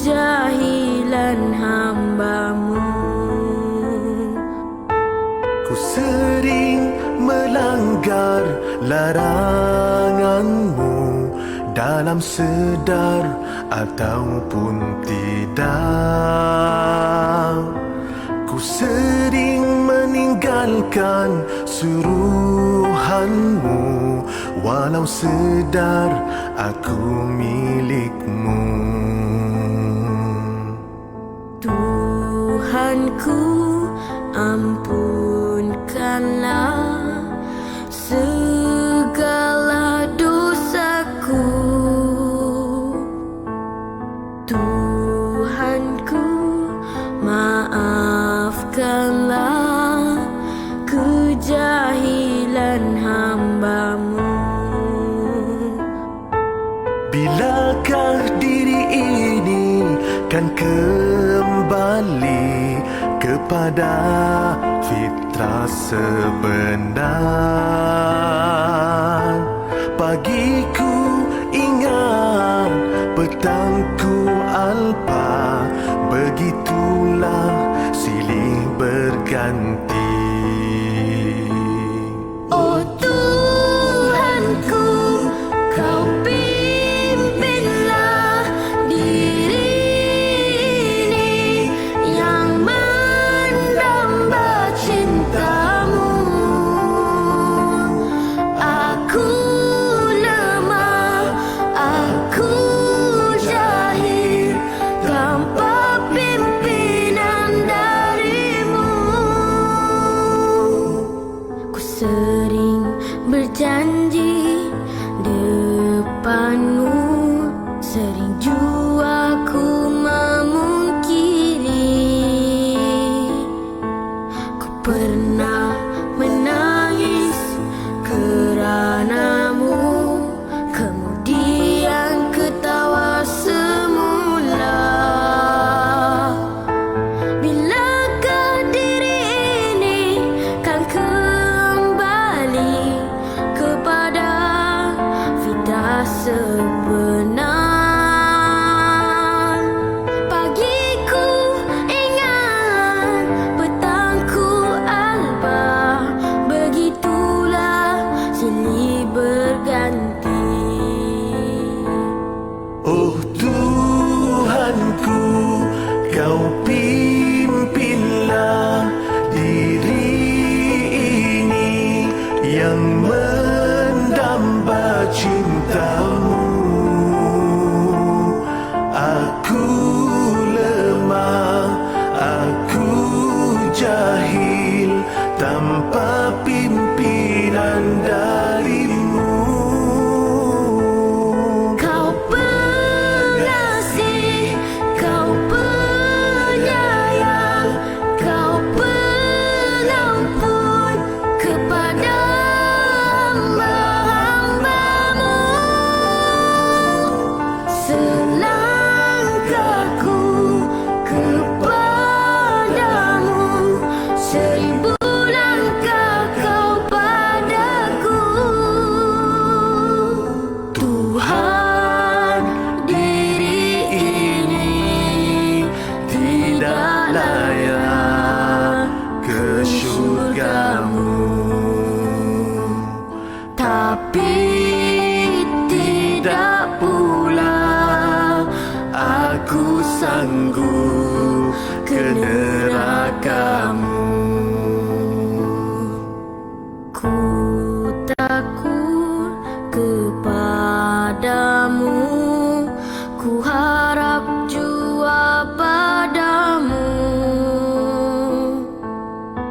kejahilan hamba-Mu. Ku sering melanggar larangan-Mu dalam sedar ataupun tidak. Ku sering meninggalkan suruhan-Mu walau sedar aku milik-Mu. Tuhanku, ampunkanlah segala dosaku. Tuhanku, maafkanlah kejahilan hamba-Mu. Bilakah diri ini kan kembali kepada fitrah sebenar? Pagiku ingat, petangku alpa, begitulah silih berganti. Oh Tuhanku, Kau pimpinlah diri ini yang mendamba cinta-Mu. Aku lemah, aku jahil, tanpa pimpinan dari-Mu. Ku sering berjanji depan-Mu, sering jua ku memungkiri. Ku pernah menangis kerana-Mu, kemudian ketawa semula. Bilakah diri ini kan kembali kepada fitrah sebenar? Pagiku ingat, petangku alba, begitulah silih berganti. Oh Tuhanku, Kau pimpinlah diri ini yang mendamba cinta-Mu. Aku lemah, aku jahil, tanpa pimpinan dari-Mu. Kau pengasih, Kau penyayang, Kau pengampun kepada hamba-hamba-Mu. Selangkahku kepadamu, 1000 langkah Kau padaku. Tuhan, diri ini tidak layak ke syurga-Mu, tapi tidak pula aku sanggup ke neraka-Mu. Ku takut kepadamu, ku harap jua padamu.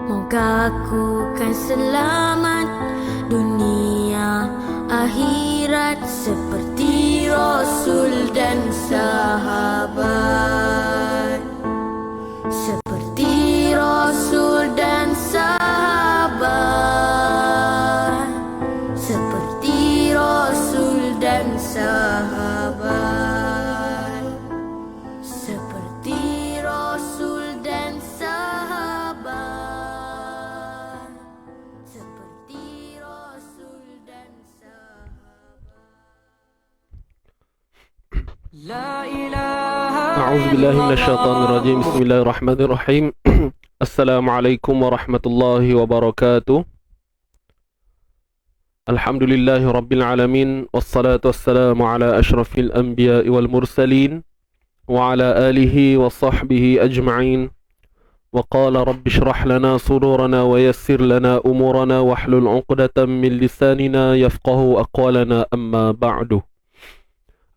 Moga ku kan selamat dunia akhirat seperti Rasul dan sahabat. Seperti Rasul dan sahabat. Seperti Rasul dan sahabat. Seperti Rasul dan sahabat. Seperti Rasul dan sahabat. La ilaha أعوذ بالله من الشيطان الرجيم. بسم الله الرحمن الرحيم. السلام عليكم ورحمة الله وبركاته. الحمد لله رب العالمين، والصلاة والسلام على أشرف الأنبياء والمرسلين وعلى آله وصحبه أجمعين. وقال رب اشرح لنا صدورنا ويسر لنا أمورنا واحلل عقدة من لساننا يفقه أقوالنا. أما بعد.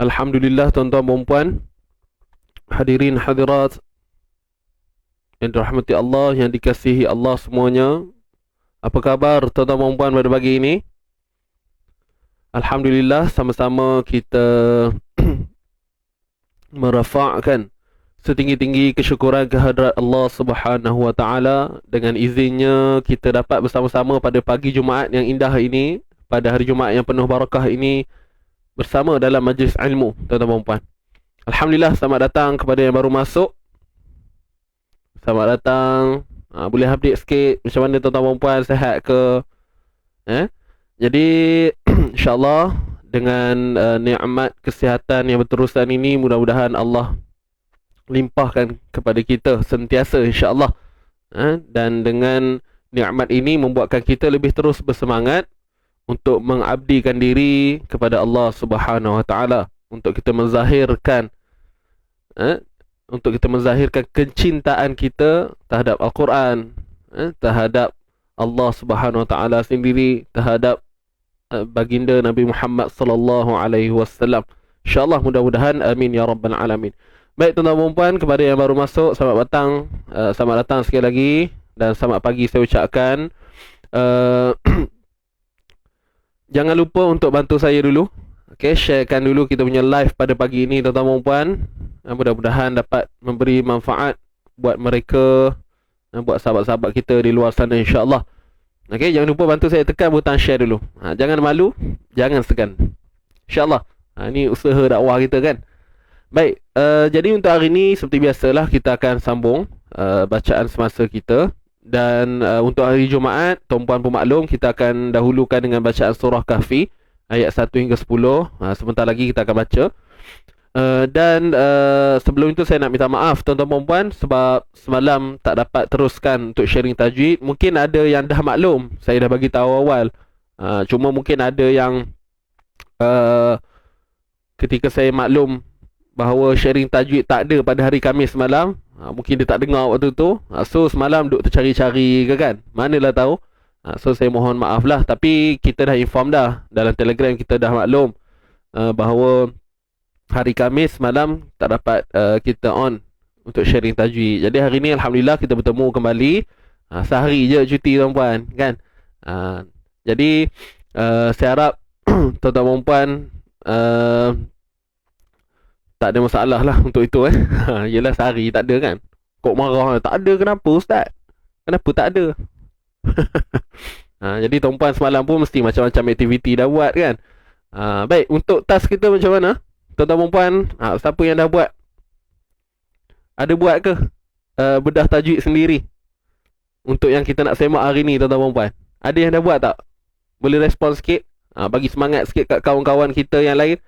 Alhamdulillah, tuan-tuan dan puan, hadirin hadirat yang dirahmati Allah, yang dikasihi Allah semuanya. Apa khabar tuan-tuan dan puan pada pagi ini? Alhamdulillah, sama-sama kita merafa'kan setinggi-tinggi kesyukuran kehadrat Allah Subhanahu wa taala. Dengan izinnya kita dapat bersama-sama pada pagi Jumaat yang indah ini, pada hari Jumaat yang penuh barakah ini, bersama dalam majlis ilmu, tuan-tuan dan puan. Alhamdulillah, selamat datang kepada yang baru masuk. Selamat datang. Boleh update sikit macam mana tuan-tuan dan puan, sihat ke? Jadi insya-Allah dengan nikmat kesihatan yang berterusan ini, mudah-mudahan Allah limpahkan kepada kita sentiasa, insya-Allah. Dan dengan nikmat ini membuatkan kita lebih terus bersemangat untuk mengabdikan diri kepada Allah Subhanahu wa taala, untuk kita menzahirkan kecintaan kita terhadap Al-Quran, terhadap Allah Subhanahu wa taala sendiri, terhadap baginda Nabi Muhammad sallallahu alaihi wasallam. Insya-Allah, mudah-mudahan, amin ya rabbal alamin. Baik tuan-tuan dan puan, kepada yang baru masuk, selamat datang sekali lagi, dan selamat pagi saya ucapkan. Jangan lupa untuk bantu saya dulu. Okey, sharekan dulu kita punya live pada pagi ini, tuan-tuan dan puan. Mudah-mudahan dapat memberi manfaat buat mereka, buat sahabat-sahabat kita di luar sana, insya-Allah. Okey, jangan lupa bantu saya tekan butang share dulu. Jangan malu, jangan segan. Insya-Allah. Ini usaha dakwah kita kan. Baik, jadi untuk hari ini seperti biasalah kita akan sambung bacaan semasa kita. Dan untuk hari Jumaat, tuan-puan pemaklum, kita akan dahulukan dengan bacaan surah Kahfi ayat 1 hingga 10. Sebentar lagi kita akan baca. Dan sebelum itu saya nak minta maaf tuan-tuan dan puan, sebab semalam tak dapat teruskan untuk sharing tajwid. Mungkin ada yang dah maklum, saya dah bagi tahu awal. Cuma mungkin ada yang ketika saya maklum bahawa sharing tajwid tak ada pada hari Khamis semalam, mungkin dia tak dengar waktu tu. So semalam duk tercari-cari ke kan, manalah tahu. So saya mohon maaf lah. Tapi kita dah inform dah dalam Telegram, kita dah maklum bahawa hari Khamis semalam tak dapat kita on untuk sharing tajwid. Jadi hari ni Alhamdulillah kita bertemu kembali. Sehari je cuti tuan-puan kan. Jadi saya harap tuan-tuan dan puan tak ada masalah lah untuk itu Yelah, sehari tak ada kan. Kok marah, tak ada kenapa Ustaz? Kenapa tak ada? Jadi tuan-puan semalam pun mesti macam-macam aktiviti dah buat kan. Baik, untuk task kita macam mana? Tuan-tuan dan puan, siapa yang dah buat? Ada buat ke bedah tajwid sendiri untuk yang kita nak semak hari ni, tuan-tuan dan puan? Ada yang dah buat tak? Boleh respon sikit? Bagi semangat sikit kat kawan-kawan kita yang lain.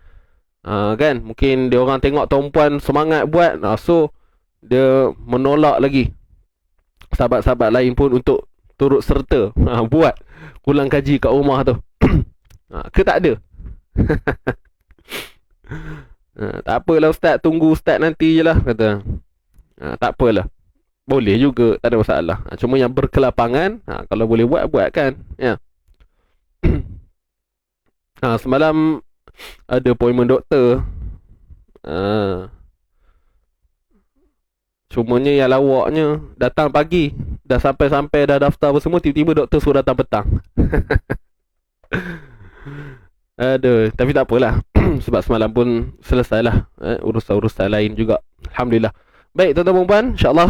Kan, mungkin dia orang tengok tuan-puan semangat buat, so dia menolak lagi sahabat-sahabat lain pun untuk turut serta buat ulang kaji kat rumah tu. Ke tak ada? Tak apalah Ustaz, tunggu Ustaz nanti je lah, kata. Tak apalah, boleh juga, tak ada masalah. Cuma yang berkelapangan, kalau boleh buat kan ya. Semalam ada appointment doktor. Cumanya yang lawaknya datang pagi, dah sampai dah daftar apa semua, tiba-tiba doktor suruh datang petang. Aduh, tapi tak apalah. Sebab semalam pun selesailah urusan-urusan lain juga, Alhamdulillah. Baik tuan-tuan dan puan, insya-Allah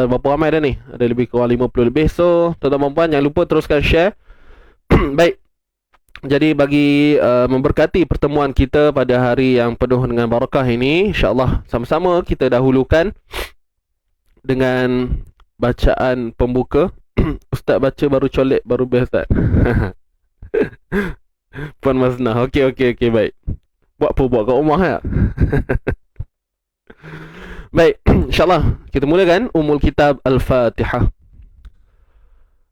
berapa ramai dah ni? Ada lebih kurang 50 lebih. So tuan-tuan dan puan jangan lupa teruskan share. Baik. Jadi bagi memberkati pertemuan kita pada hari yang penuh dengan barakah ini, insya-Allah sama-sama kita dahulukan dengan bacaan pembuka. Ustaz baca baru colek baru best Ustaz. Puan Maznah. Okey, baik. Buat kat rumah ya. Baik, insyaAllah kita mulakan Ummul Kitab Al-Fatihah.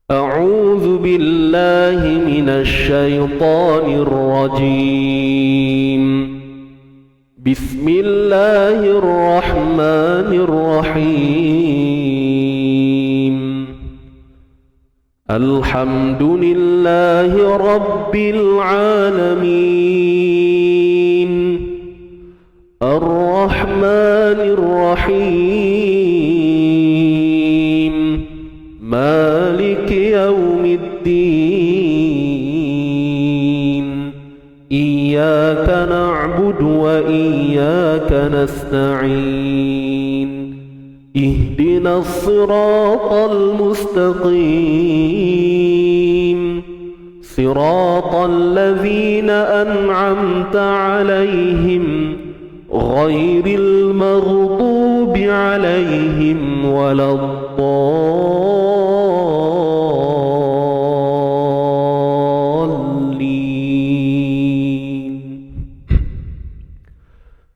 A'udzu billahi minasy syaithanir rajim. Bismillahirrahmanirrahim. Alhamdulillahi rabbil alamin. Ar-Rahmanir Rahim. Maliki yaumiddin. Iyyaka na'budu wa iyyaka nasta'in. Ihdinas siratal mustaqim. Siratal ladzina an'amta 'alaihim ghairil maghdubi 'alaihim waladdallin.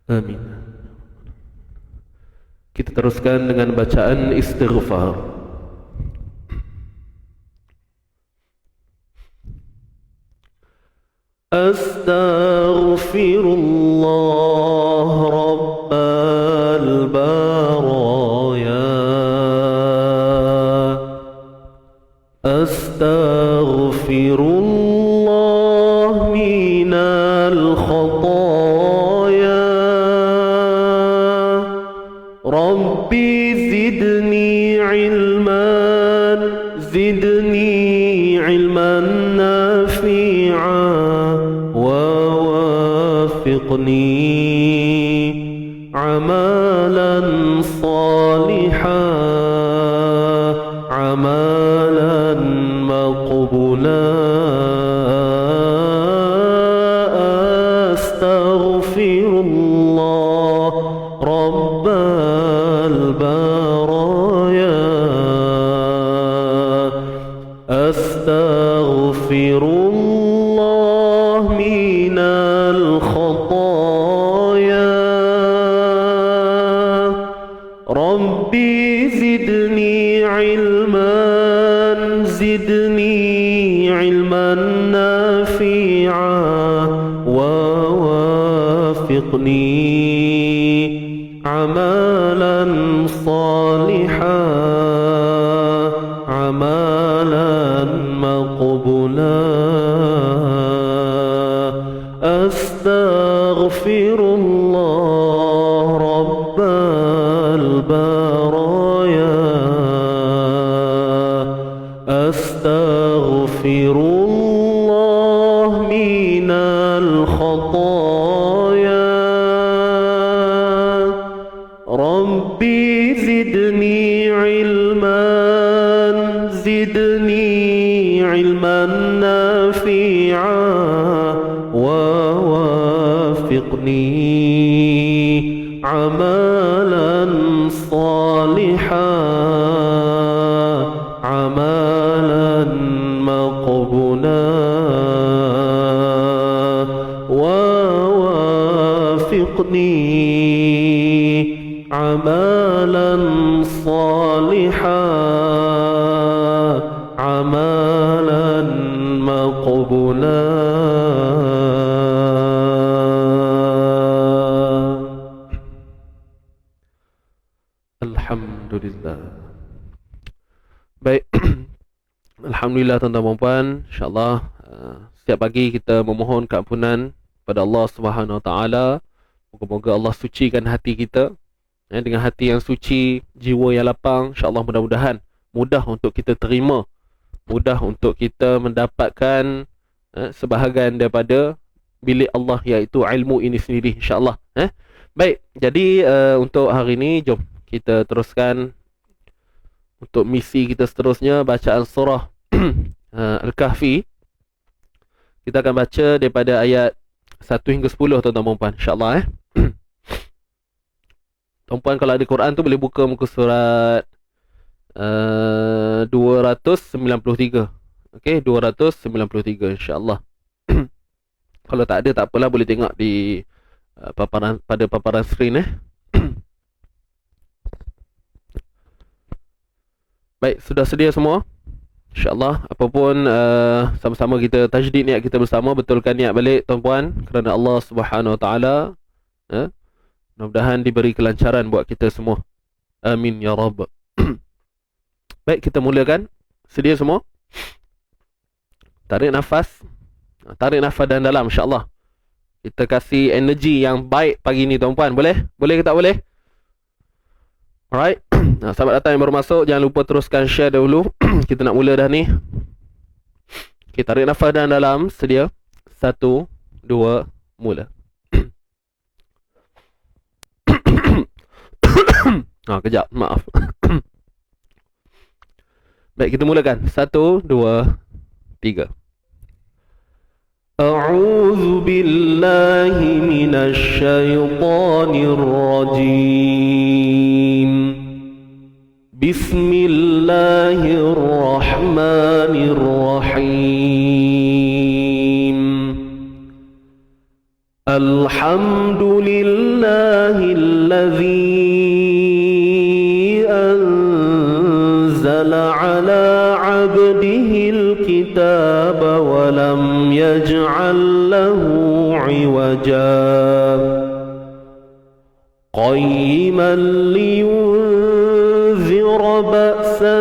Amin. Kita teruskan dengan bacaan istighfar. Astaghfirullah Rabbal baraya. Astaghfirullah minal khataya. Rabbi zidni ilman, zidni ilman nafi'an. ووافقني عملا صالحا عملا مقبولا. أستغفر الله رب البرايا. أستغفر الله من الخطايا. ربي زدني علما، زدني علما نافعا ووافقني عملا صالحا عملا مقبولا. أستغفر الله رب البرايا. أستغفر الله من الخطايا. ربي زدني علما، زدني علما نافعا ووافقني عملا صالحا عملا مقبولا. ووافقني عملا صالحا عملا مقبولا. Alhamdulillah. Baik. Alhamdulillah tuan-tuan dan puan, insya-Allah setiap pagi kita memohon keampunan pada Allah Subhanahu Wa Taala. Moga-moga Allah sucikan hati kita. Dengan hati yang suci, jiwa yang lapang, insya-Allah mudah-mudahan mudah untuk kita terima, mudah untuk kita mendapatkan sebahagian daripada bilik Allah, iaitu ilmu ini sendiri, insya-Allah. Baik, jadi untuk hari ini jom kita teruskan untuk misi kita seterusnya, bacaan surah Al-Kahfi. Kita akan baca daripada ayat 1 hingga 10 tuan-tuan dan puan, insya-Allah. Tuan-puan kalau ada Quran tu boleh buka muka surat 293. Okey, 293 insya-Allah. Kalau tak ada tak apalah, boleh tengok di paparan, pada paparan skrin. Baik, sudah sedia semua? InsyaAllah, apapun sama-sama kita tajdid niat kita bersama, betulkan niat balik tuan-puan kerana Allah Subhanahu Wa Taala. Mudah-mudahan diberi kelancaran buat kita semua. Amin ya Rabb. Baik, kita mulakan. Sedia semua? Tarik nafas. Tarik nafas dalam insyaAllah. Kita kasih energi yang baik pagi ni tuan-puan. Boleh? Boleh ke tak boleh? Alright. Sahabat datang yang baru masuk, jangan lupa teruskan share dahulu. Kita nak mula dah ni. Okay, tarik nafas dalam. Sedia? 1, 2, mula. Kejap, maaf. Baik, kita mulakan. 1, 2, 3. A'udzu billahi minasy syaithanir rajim. Bismillahirrahmanirrahim. Alhamdulillahilladzi على عبده الكتاب ولم يجعل له عوجا قيما لينذر بأسا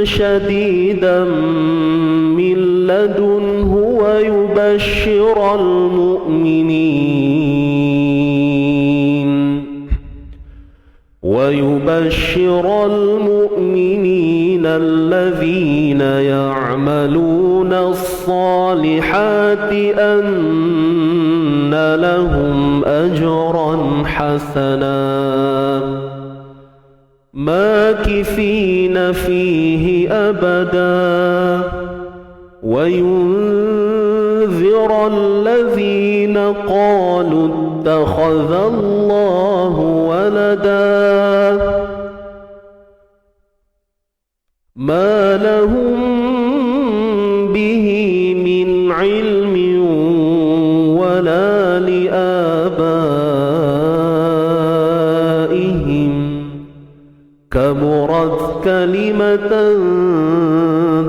شديدا من لدنه ويبشر المؤمنين الذين يعملون الصالحات أن لهم أجرا حسنا ماكثين فيه أبدا وينذر الذين قالوا اتخذ الله ولدا ما لهم به من علم ولا لآبائهم كبرت كلمة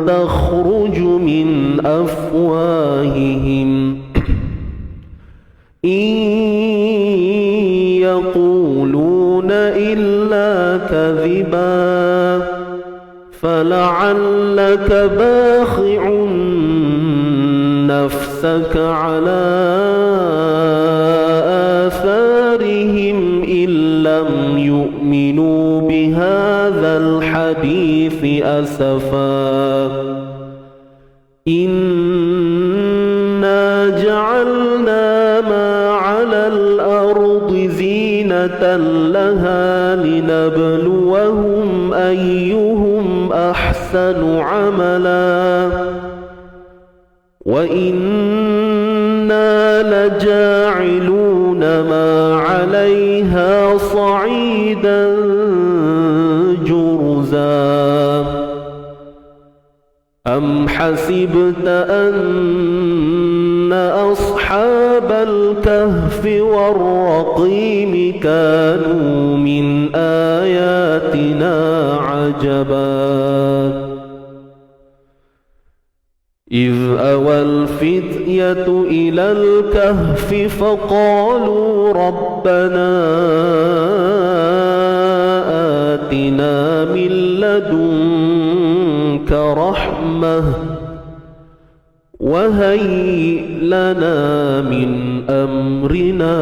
تخرج من أفواههم إن يقولون إلا كذبا فلعلك باخع نفسك على آثارهم إن لم يؤمنوا بهذا الحديث أسفا إنا جعلنا ما على الأرض زينة لها لنبلوهم أيهم أحسن عملا وإنا لجاعلون ما عليها صعيدا جرزا أم حسبت أن أصحاب الكهف والرقيم كانوا من آياتنا عجبا إذ أوى الفتية إلى الكهف فقالوا ربنا آتنا من لدنك رحمة وهيئ لنا من أمرنا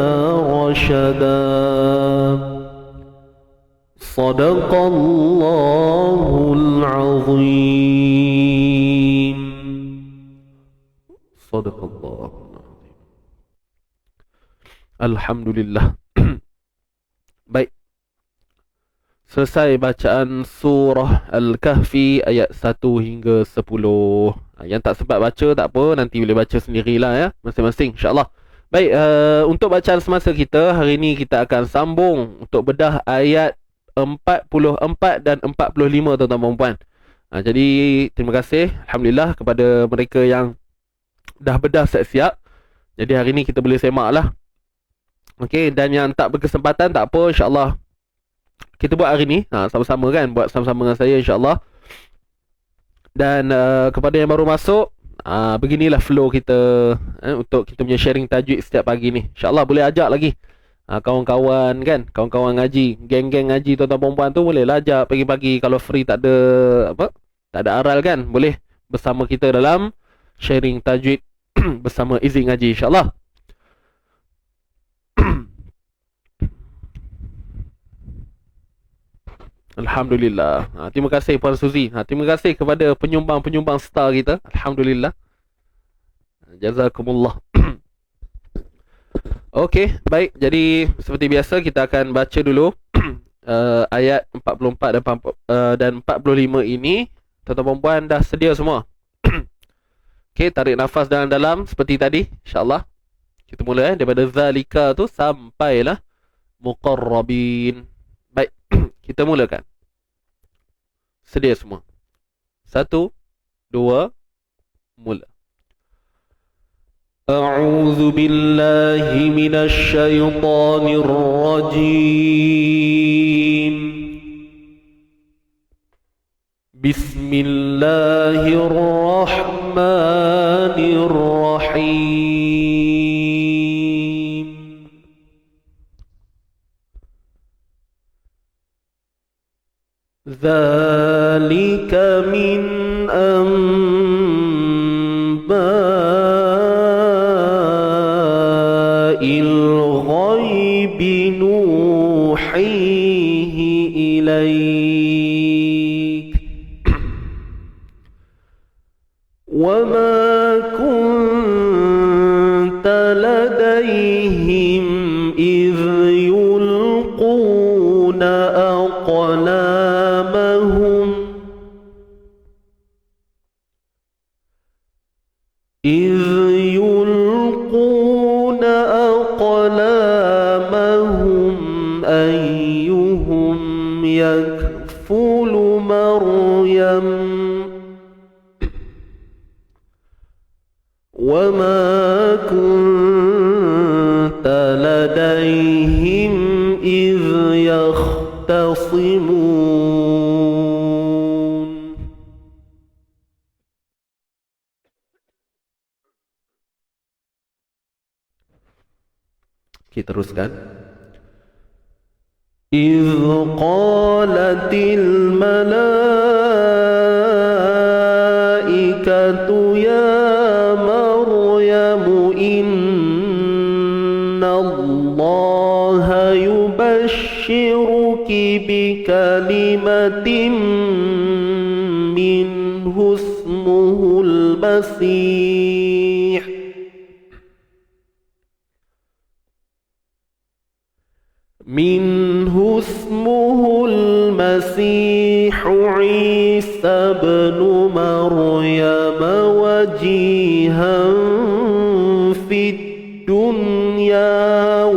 رشدا صدق الله العظيم صدق الله العظيم. Alhamdulillah. Baik, selesai bacaan surah Al-Kahfi ayat 1 hingga 10. Yang tak sempat baca tak apa, nanti boleh baca sendirilah ya, masing-masing insya-Allah. Baik, untuk bacaan semasa kita hari ini kita akan sambung untuk bedah ayat 44 dan 45 tuan-tuan dan puan. Jadi terima kasih alhamdulillah kepada mereka yang dah bedah siap-siap. Jadi hari ni kita boleh semak lah. Okey, dan yang tak berkesempatan tak apa, insya-Allah kita buat hari ni, sama-sama kan, buat sama-sama dengan saya insya-Allah. Dan kepada yang baru masuk, beginilah flow kita untuk kita punya sharing tajwid setiap pagi ni. InsyaAllah boleh ajak lagi kawan-kawan kan, kawan-kawan ngaji, geng-geng ngaji tuan-tuan perempuan tu boleh lah ajak pagi-pagi kalau free, tak ada apa, tak ada aral kan, boleh bersama kita dalam sharing tajwid bersama Izzy Ngaji insyaAllah. Alhamdulillah. Terima kasih Puan Suzy. Terima kasih kepada penyumbang-penyumbang star kita. Alhamdulillah. Jazakumullah. Okey, baik. Jadi seperti biasa kita akan baca dulu ayat 44 dan 45 ini. Tuan-tuan puan dah sedia semua? Okey, tarik nafas dalam-dalam seperti tadi insya-Allah. Kita mula daripada zalika tu sampailah muqarrabin. Baik, kita mulakan. Sedia semua? 1, 2, mula. A'udzu billahi minasy syaithanir rajim. Bismillahirrahmanirrahim. Dzalika min amba'il ghaibi nuhihi ilaik wa ma kunta ladayhim idh yulquna aqlamahum ayyuhum yakfulu Maryam wa ma kunta ladayhim idh yakhtasimun. Kita teruskan. إذ قالت الملائكة يا مريم إن الله يبشرك بكلمة منه اسمه المسيح عيسى ابن مريم وجيها في الدنيا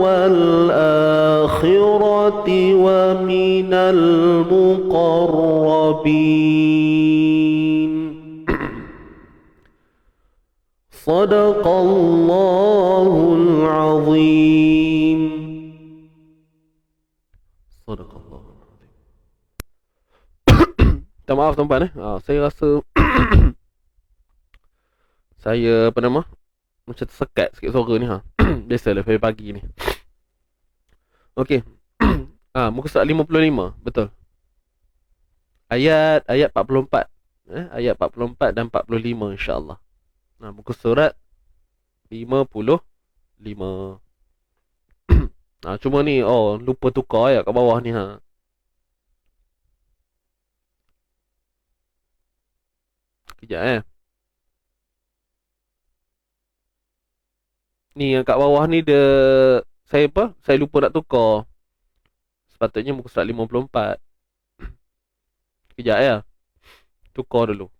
والآخرة ومن المقربين. صدق الله العظيم. Sadaqallah. Minta maaf tuan-tuan saya rasa saya apa nama macam tersekat sikit suara ni biasalah pagi ni. Okey. Muka surat 55, betul. Ayat 44. Ayat 44 dan 45 insya-Allah. Muka surat 55. Cuma ni lupa tukar ayat kat bawah ni Kejap Ni yang kat bawah ni dia saya lupa nak tukar. Sepatutnya muka surat 54. Kejap tukar dulu.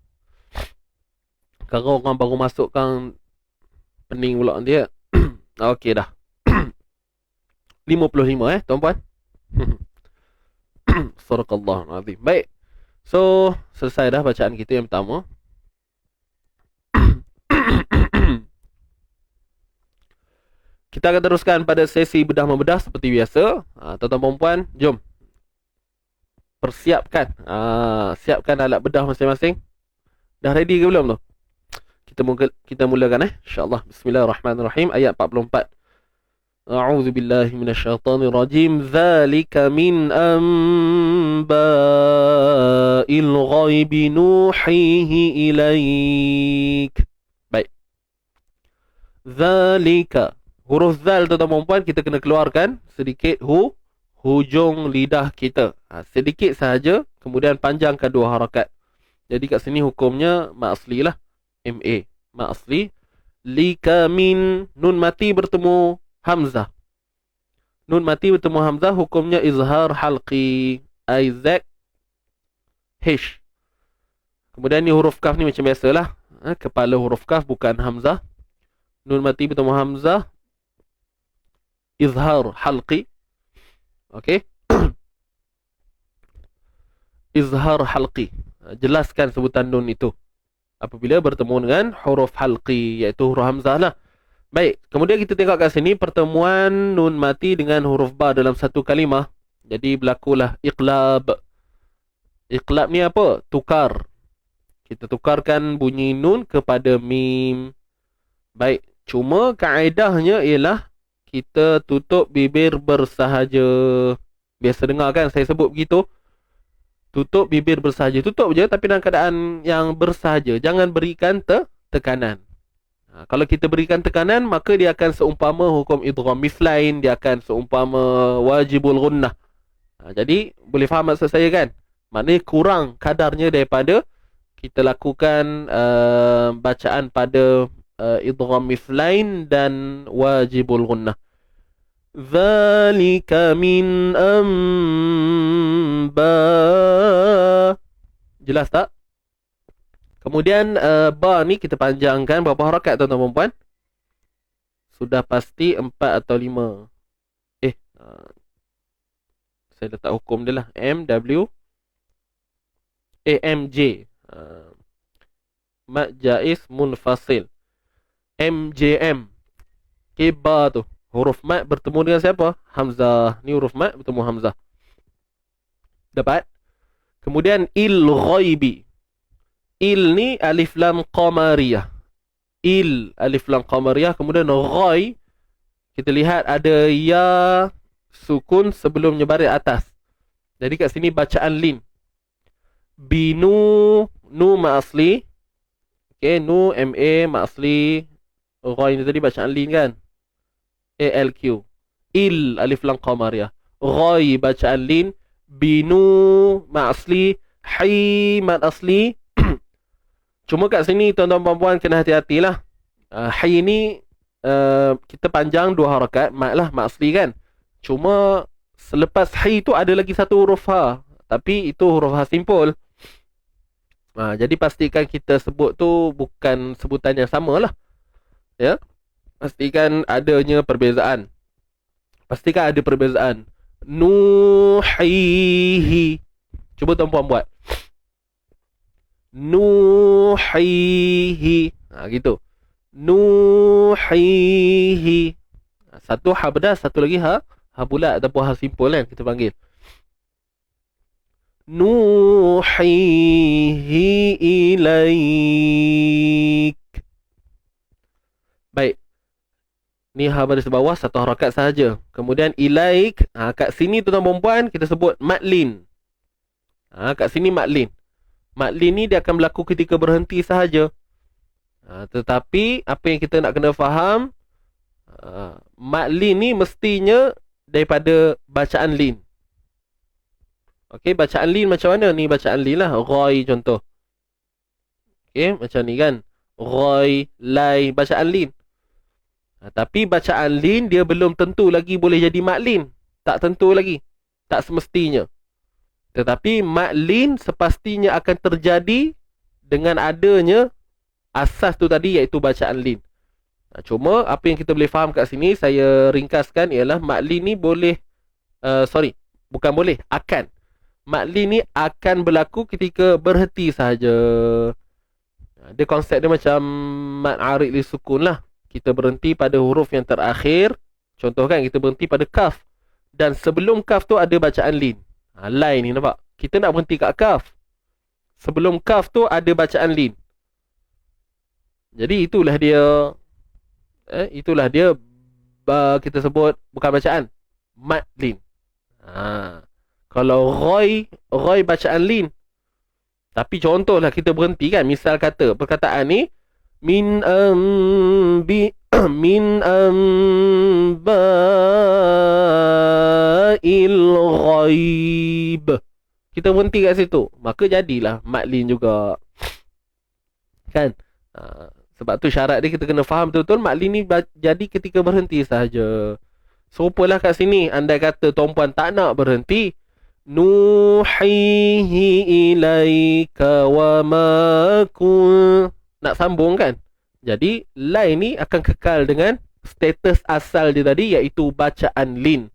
Kalau orang baru masukkan pening pula dia. Okey dah. 55 tuan-puan. Sadaqallahul azim. Baik. So, selesai dah bacaan kita yang pertama. Kita akan teruskan pada sesi bedah membedah seperti biasa. Tuan-tuan perempuan, jom. persiapkan. Siapkan alat bedah masing-masing. Dah ready ke belum tu? Kita mulakan InsyaAllah. Bismillahirrahmanirrahim. Ayat 44. A'udzu billahi minasyaitonir rajim. Dzalika min amba'il ghaibi nuhihi ilaik. Baik. Dzalika. Huruf zal tuan-tuan puan kita kena keluarkan sedikit hujung lidah kita. Sedikit sahaja, kemudian panjangkan 2 harakat. Jadi kat sini hukumnya mak asli lah. MA. Mak asli. Lika min. Nun mati bertemu hamzah. Nun mati bertemu hamzah hukumnya izhar halqi. Isaac. Hish. Kemudian ni huruf kaf ni macam biasalah. Kepala huruf kaf bukan hamzah. Nun mati bertemu hamzah. Izhar halqi. Okey. Izhar halqi. Jelaskan sebutan nun itu apabila bertemu dengan huruf halqi, iaitu huruf hamzah lah. Baik, kemudian kita tengok kat sini pertemuan nun mati dengan huruf ba dalam satu kalimah. Jadi berlakulah iqlab. Iqlab ni apa? Tukar. Kita tukarkan bunyi nun kepada mim. Baik, cuma kaedahnya ialah kita tutup bibir bersahaja. Biasa dengar kan saya sebut begitu. Tutup bibir bersahaja. Tutup je tapi dalam keadaan yang bersahaja. Jangan berikan tekanan. Kalau kita berikan tekanan, maka dia akan seumpama hukum idgham mislain. Dia akan seumpama wajibul gunnah. Jadi boleh faham maksud saya kan? Maknanya kurang kadarnya daripada kita lakukan bacaan pada idgham mislain dan wajibul gunnah. Dzalika min amba. Jelas tak? Kemudian ba ni kita panjangkan berapa harakat tuan-tuan dan puan? Sudah pasti 4 atau 5. Saya letak hukum dia lah. MW AMJ. Mad jaiz munfasil. MJM. Okay, ba tu. Huruf mad bertemu dengan siapa? Hamzah. Ni huruf mad bertemu hamzah. Dapat? Kemudian il ghaibi. Il ni alif lam qamariyah. Il alif lam qamariyah. Kemudian ghai, kita lihat ada ya sukun sebelumnya baris atas. Jadi kat sini bacaan lin. Binu, nu ma asli. Okay, nu MA ma asli. Ghai ni tadi bacaan lin kan? ALQ. Il alif lam qamariyah. Ghai bacaan lin. Binu ma asli. Hi ma asli. Cuma kat sini tuan-tuan puan-puan kena hati-hatilah. Hi ni kita panjang 2 harakat. Mat lah, mat asli kan. Cuma selepas hi tu ada lagi satu huruf ha. Tapi itu huruf ha simpul. Jadi pastikan kita sebut tu bukan sebutan yang sama lah. Ya. Pastikan adanya perbezaan. Pastikan ada perbezaan. Nuhihi. Cuba tuan-puan buat. Nuhihi. Gitu. Nuhihi. Satu ha bedah, satu lagi ha bulat ataupun ha simpul kan kita panggil. Nuhihi ilaik. Baik. Ni ha baris bawah satu harakat sahaja. Kemudian ilaik, kat sini tuan-tuan perempuan kita sebut madlin. Kat sini madlin. Madlin ni dia akan berlaku ketika berhenti sahaja. Tetapi apa yang kita nak kena faham, madlin ni mestinya daripada bacaan lin. Okey, bacaan lin macam mana? Ni bacaan lin lah. Ghai contoh. Okey, macam ni kan. Ghai, lai, bacaan lin. Tapi bacaan lin dia belum tentu lagi boleh jadi madlin. Tak tentu lagi. Tak semestinya. Tetapi madlin sepastinya akan terjadi dengan adanya asas tu tadi, iaitu bacaan lin. Cuma apa yang kita boleh faham kat sini, saya ringkaskan ialah madlin ni boleh bukan boleh, akan. Madlin ni akan berlaku ketika berhenti sahaja. Dia konsep dia macam mad arid li sukun lah. Kita berhenti pada huruf yang terakhir. Contoh kan, kita berhenti pada kaf. Dan sebelum kaf tu ada bacaan lin. Lai ni nampak? K kita nak berhenti kat kaf. Sebelum kaf tu ada bacaan lin. Jadi itulah dia kita sebut bukan bacaan, mad lin. Kalau Roy bacaan lin. Tapi contohlah kita berhenti kan, misal kata perkataan ni min amba'il ghaib. Kita berhenti kat situ, maka jadilah mad lin juga. Kan? Sebab tu syarat dia kita kena faham betul-betul mad lin ni jadi ketika berhenti sahaja. Serupalah kat sini, andai kata tuan-puan tak nak berhenti, nuhihi ilaika wa ma kun, nak sambung kan? Jadi line ni akan kekal dengan status asal dia tadi, iaitu bacaan lin.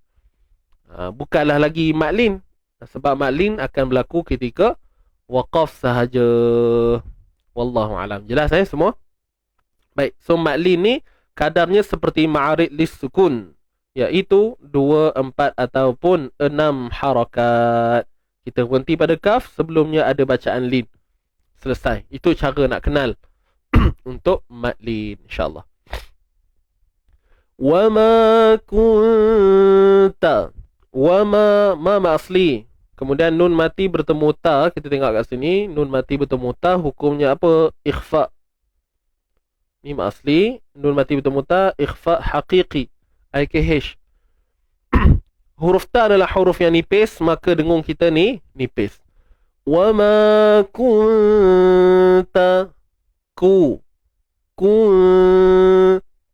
Bukanlah lagi mad lin. Sebab mad lin akan berlaku ketika waqaf sahaja. Wallahu alam. Jelas semua? Baik, so mad lin ni kadarnya seperti ma'arid lis sukun, iaitu 2, 4 ataupun 6 harakat. Kita berhenti pada kaf, sebelumnya ada bacaan lin. Selesai. Itu cara nak kenal untuk mad lin, insyaAllah. Wa ma kunta. Wa ma asli. Kemudian nun mati bertemu ta. Kita tengok kat sini, nun mati bertemu ta, hukumnya apa? Ikhfa. Mim asli, nun mati bertemu ta, ikhfa haqiqi, IKH. Huruf ta adalah huruf yang nipis, maka dengung kita ni nipis. Wa ma kunta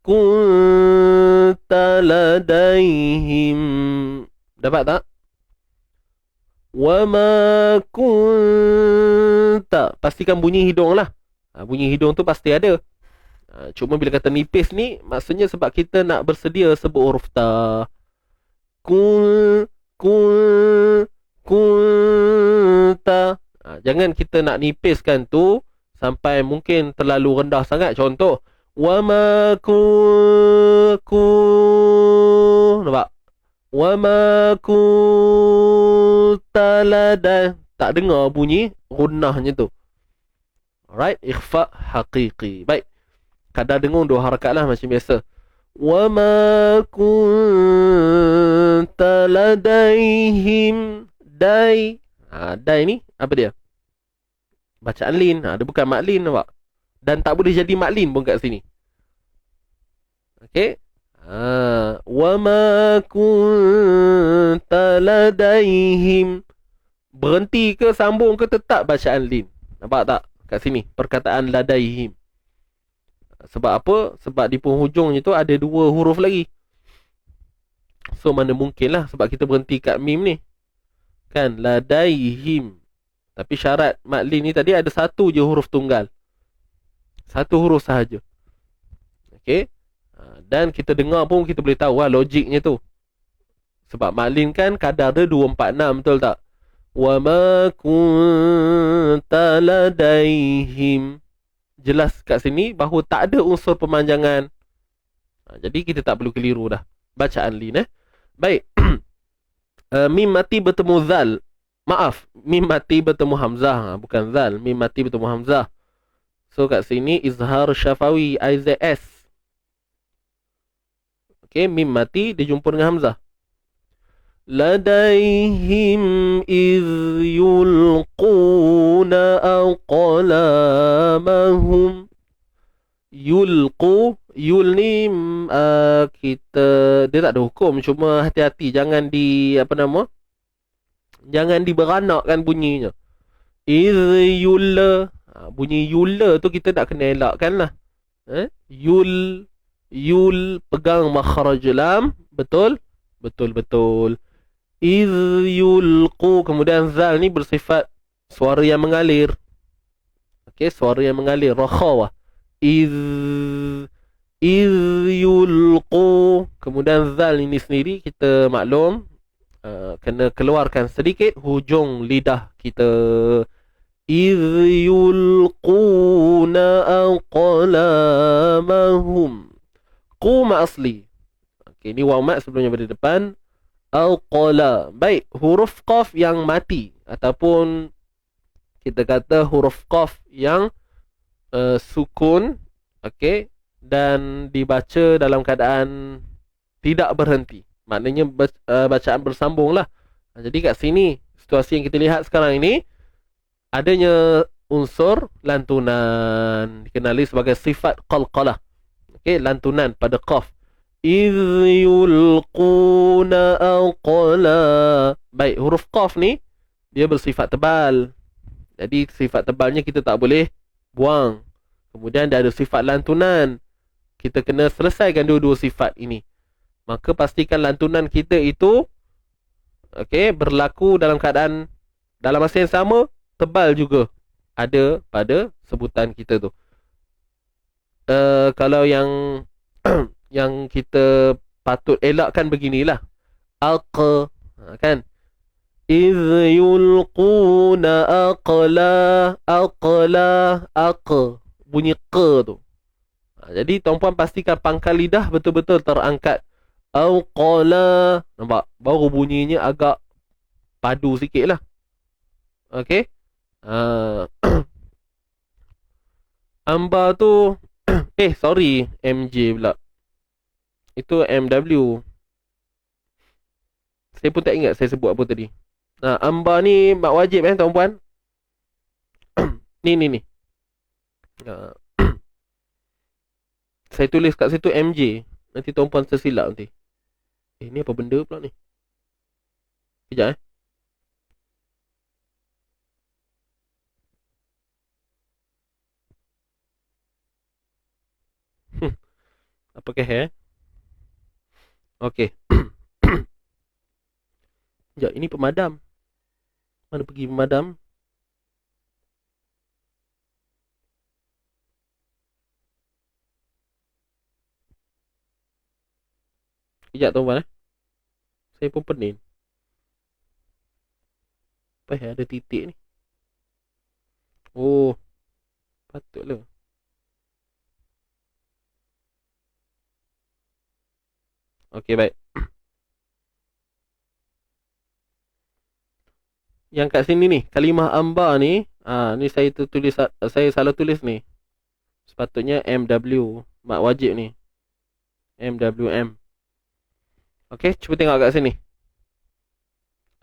kunta ladaihim. Dapat tak? Wa ma kunta. Pastikan bunyi hidung lah. Bunyi hidung tu pasti ada. Cuma bila kata nipis ni, maksudnya sebab kita nak bersedia sebut huruf ta. Kunta. Jangan kita nak nipiskan tu sampai mungkin terlalu rendah sangat. Contoh, wa ma nampak? Wa ma kuntalada. Tak dengar bunyi gunnahnya tu. Alright, ikhfa haqiqi. Baik. Kadar dengung 2 harakat lah macam biasa. Wa ma kunta ladaihim. Dai. Dai ni apa dia? Bacaan lin. Dia bukan mad lin, nampak? Dan tak boleh jadi mad lin pun kat sini. Okey. Wa ma kunta ladaihim. Berhenti ke sambung ke tetap bacaan lin. Nampak tak? Kat sini perkataan ladaihim. Sebab apa? Sebab di penghujungnya tu ada 2 huruf lagi. So mana mungkin lah, sebab kita berhenti kat mim ni. Kan? Ladaihim. Tapi syarat mad lin ni tadi ada 1 je huruf tunggal. 1 huruf sahaja. Okey? Dan kita dengar pun kita boleh tahu lah logiknya tu. Sebab mad lin kan kadar dia 2, 4, 6, betul tak? Wa ma kunta ladaihim. Jelas kat sini bahawa tak ada unsur pemanjangan. Jadi kita tak perlu keliru dah bacaan lin. Baik. Mim mati bertemu zal. Maaf, mim mati bertemu hamzah, bukan zal. Mim mati bertemu hamzah. So kat sini izhar syafawi, IZS. Okey, mim mati dijumpa dengan hamzah. Ladaihim iz yulquna aqlamahum. Yulqu, yul ni kita, dia tak ada hukum, cuma hati-hati jangan jangan diberanakkan bunyinya. Iz yulla, bunyi yulla tu kita nak kena elakkan lah. Yul pegang makhraj lam, betul. Iz yulqu, kemudian zal ni bersifat suara yang mengalir. Okey, suara yang mengalir, rakhawah. Iz yulqu, kemudian zal ini sendiri kita maklum kena keluarkan sedikit hujung lidah kita. Iz yulquna aqlamahum. Qu ma asli. Okey, ni waw mat sebelumnya berada depan. Aqala. Baik, huruf qaf yang mati ataupun kita kata huruf qaf yang sukun, okey, dan dibaca dalam keadaan tidak berhenti. Maknanya bacaan bersambung lah. Jadi kat sini situasi yang kita lihat sekarang ini adanya unsur lantunan, dikenali sebagai sifat qalqalah. Okey, lantunan pada qaf. Idh yulquna aqla. Baik, huruf qaf ni dia bersifat tebal. Jadi sifat tebalnya kita tak boleh buang. Kemudian dia ada sifat lantunan. Kita kena selesaikan dua-dua sifat ini. Maka pastikan lantunan kita itu berlaku dalam keadaan dalam masa yang sama, tebal juga ada pada sebutan kita tu. Kalau yang yang kita patut elakkan beginilah. Aqa, kan? Idh yulquna aqla, bunyi q tu. Jadi tuan-puan pastikan pangkal lidah betul-betul terangkat. Aqla, nampak? Baru bunyinya agak padu sikit lah. Okey. Amba tu sorry, MJ pula. Itu MW. Saya pun tak ingat saya sebut apa tadi. Amba ni mak wajib tuan-puan. Ni. Saya tulis kat situ MJ. Nanti tuan-puan tersilap nanti. Ni apa benda pula ni? Sekejap Apakah Okey. Sekejap, ini pemadam. Mana pergi pemadam? Sekejap tuan-puan Saya pun pening. Apa ada titik ni? Oh, patutlah. Okey, baik. Yang kat sini ni, kalimah amba ni, ni saya tulis, saya salah tulis ni. Sepatutnya MW, mak wajib ni. MWM. Okey, cuba tengok kat sini.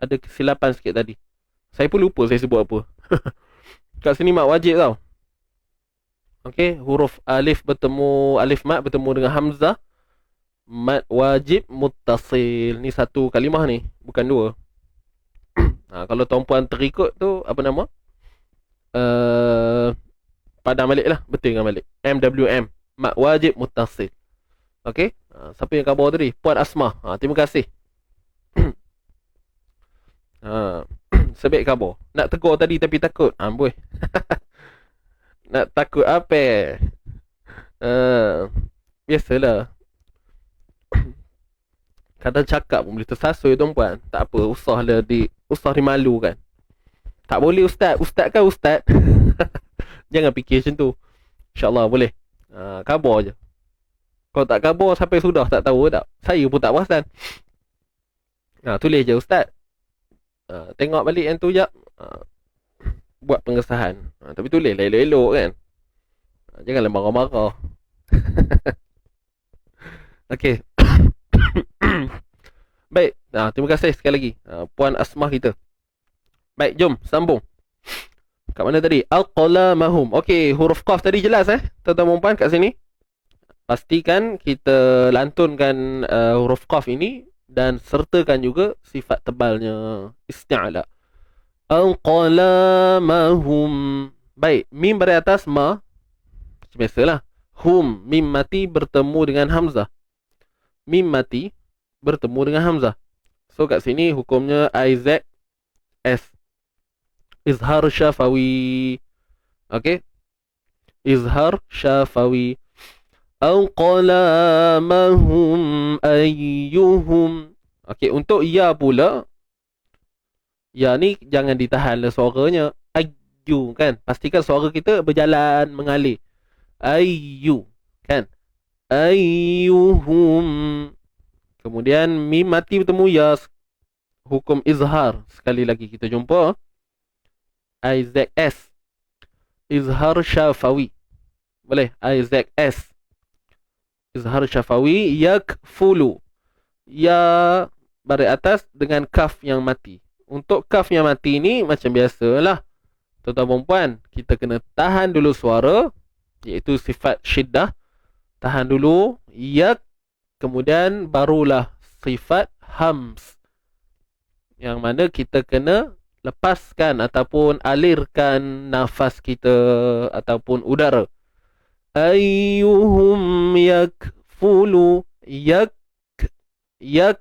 Ada kesilapan sikit tadi. Saya pun lupa saya sebut apa. Kat sini mak wajib tau. Okey, huruf alif mat bertemu dengan hamzah. Mat wajib muttasil. Ni satu kalimah ni, bukan dua. Kalau tuan-puan terikut tu, apa nama? Padam balik lah. Betul dengan balik. MWM. Mat wajib muttasil. Okey. Siapa yang khabar tadi? Puan Asmah. Terima kasih. Sebaik khabar. Nak tegur tadi tapi takut. Amboi. Nak takut apa? Biasalah. Kadang cakap pun boleh tersasul tuan-puan. Tak apa, usahlah usah dimalukan. Tak boleh ustaz. Ustaz kan ustaz. Jangan fikir macam tu. InsyaAllah boleh. Khabar je. Kalau tak khabar sampai sudah tak tahu tak. Saya pun tak perasan. Tulis je ustaz. Tengok balik yang tu jap. Buat pengesahan. Tapi tulis lah elok-elok kan. Janganlah marah-marah. Okey. Baik, terima kasih sekali lagi Puan Asmah kita. Baik, jom sambung. Kat mana tadi? Aqlamahum. Okey, huruf qaf tadi jelas tuan-tuan puan kat sini. Pastikan kita lantunkan huruf qaf ini dan sertakan juga sifat tebalnya isti'la. Aqlamahum. Baik, mim dari atas ma. Biasalah. Hum, mim mati bertemu dengan hamzah. Mim mati bertemu dengan hamzah. So kat sini hukumnya IZ S. Izhar syafawi. Okey. Izhar syafawi. Aqlamahum ayyuhum. Okey, untuk ya pula. Ya ni jangan ditahan lah suaranya. Ayyu kan. Pastikan suara kita berjalan mengalir. Ayyu kan. Ayyuhum. Kemudian mim mati bertemu ya, hukum izhar. Sekali lagi kita jumpa IZS, izhar syafawi. Boleh? IZS, izhar syafawi. Yakfulu, ya baris atas dengan kaf yang mati. Untuk kaf yang mati ni macam biasalah, tuan-tuan dan puan, kita kena tahan dulu suara, iaitu sifat syiddah. Tahan dulu yak, kemudian barulah sifat hams, yang mana kita kena lepaskan ataupun alirkan nafas kita ataupun udara. Ayyuhum yakfulu, yak, dia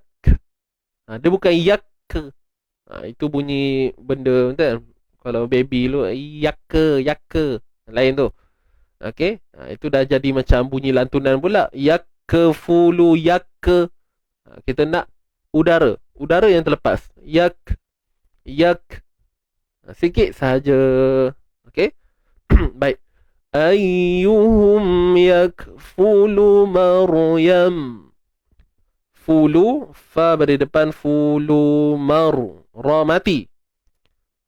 bukan yak. Itu bunyi benda betul. Kalau baby lu yaka lain tu. Okey, itu dah jadi macam bunyi lantunan pula. Yakfulu, kita nak udara yang terlepas. Yak, sikit sahaja. Okey. Baik. Ayyuhum yakfulu Maryam. Fulu, fa beri depan, fulu maru. Ra mati.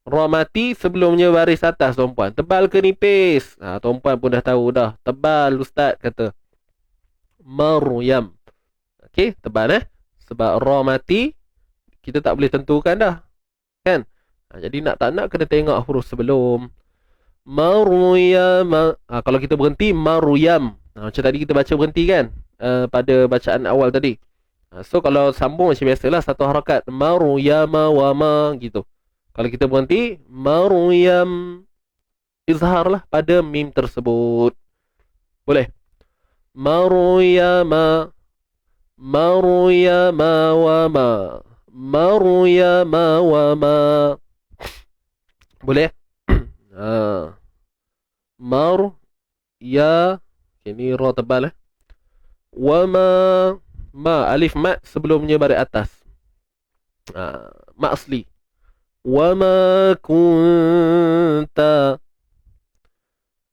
Ra mati sebelumnya baris atas, tuan-puan. Tebal ke nipis? Tuan-puan pun dah tahu dah. Tebal, ustaz kata. Maryam. Okey, tebal sebab ra mati, kita tak boleh tentukan dah. Kan? Jadi nak tak nak kena tengok huruf sebelum. Maryam. Kalau kita berhenti, Maryam. Macam tadi kita baca berhenti kan? Pada bacaan awal tadi. So kalau sambung macam biasalah, satu harakat. Maryama wa ma gitu. Kalau kita berhenti, Maryam, izharlah pada mim tersebut. Boleh? Maryama wa ma. Maryama wa ma. Boleh? Ya. Ini ra tebal Wa ma, alif mat sebelumnya baris atas. Ma asli. Wa ma kunta.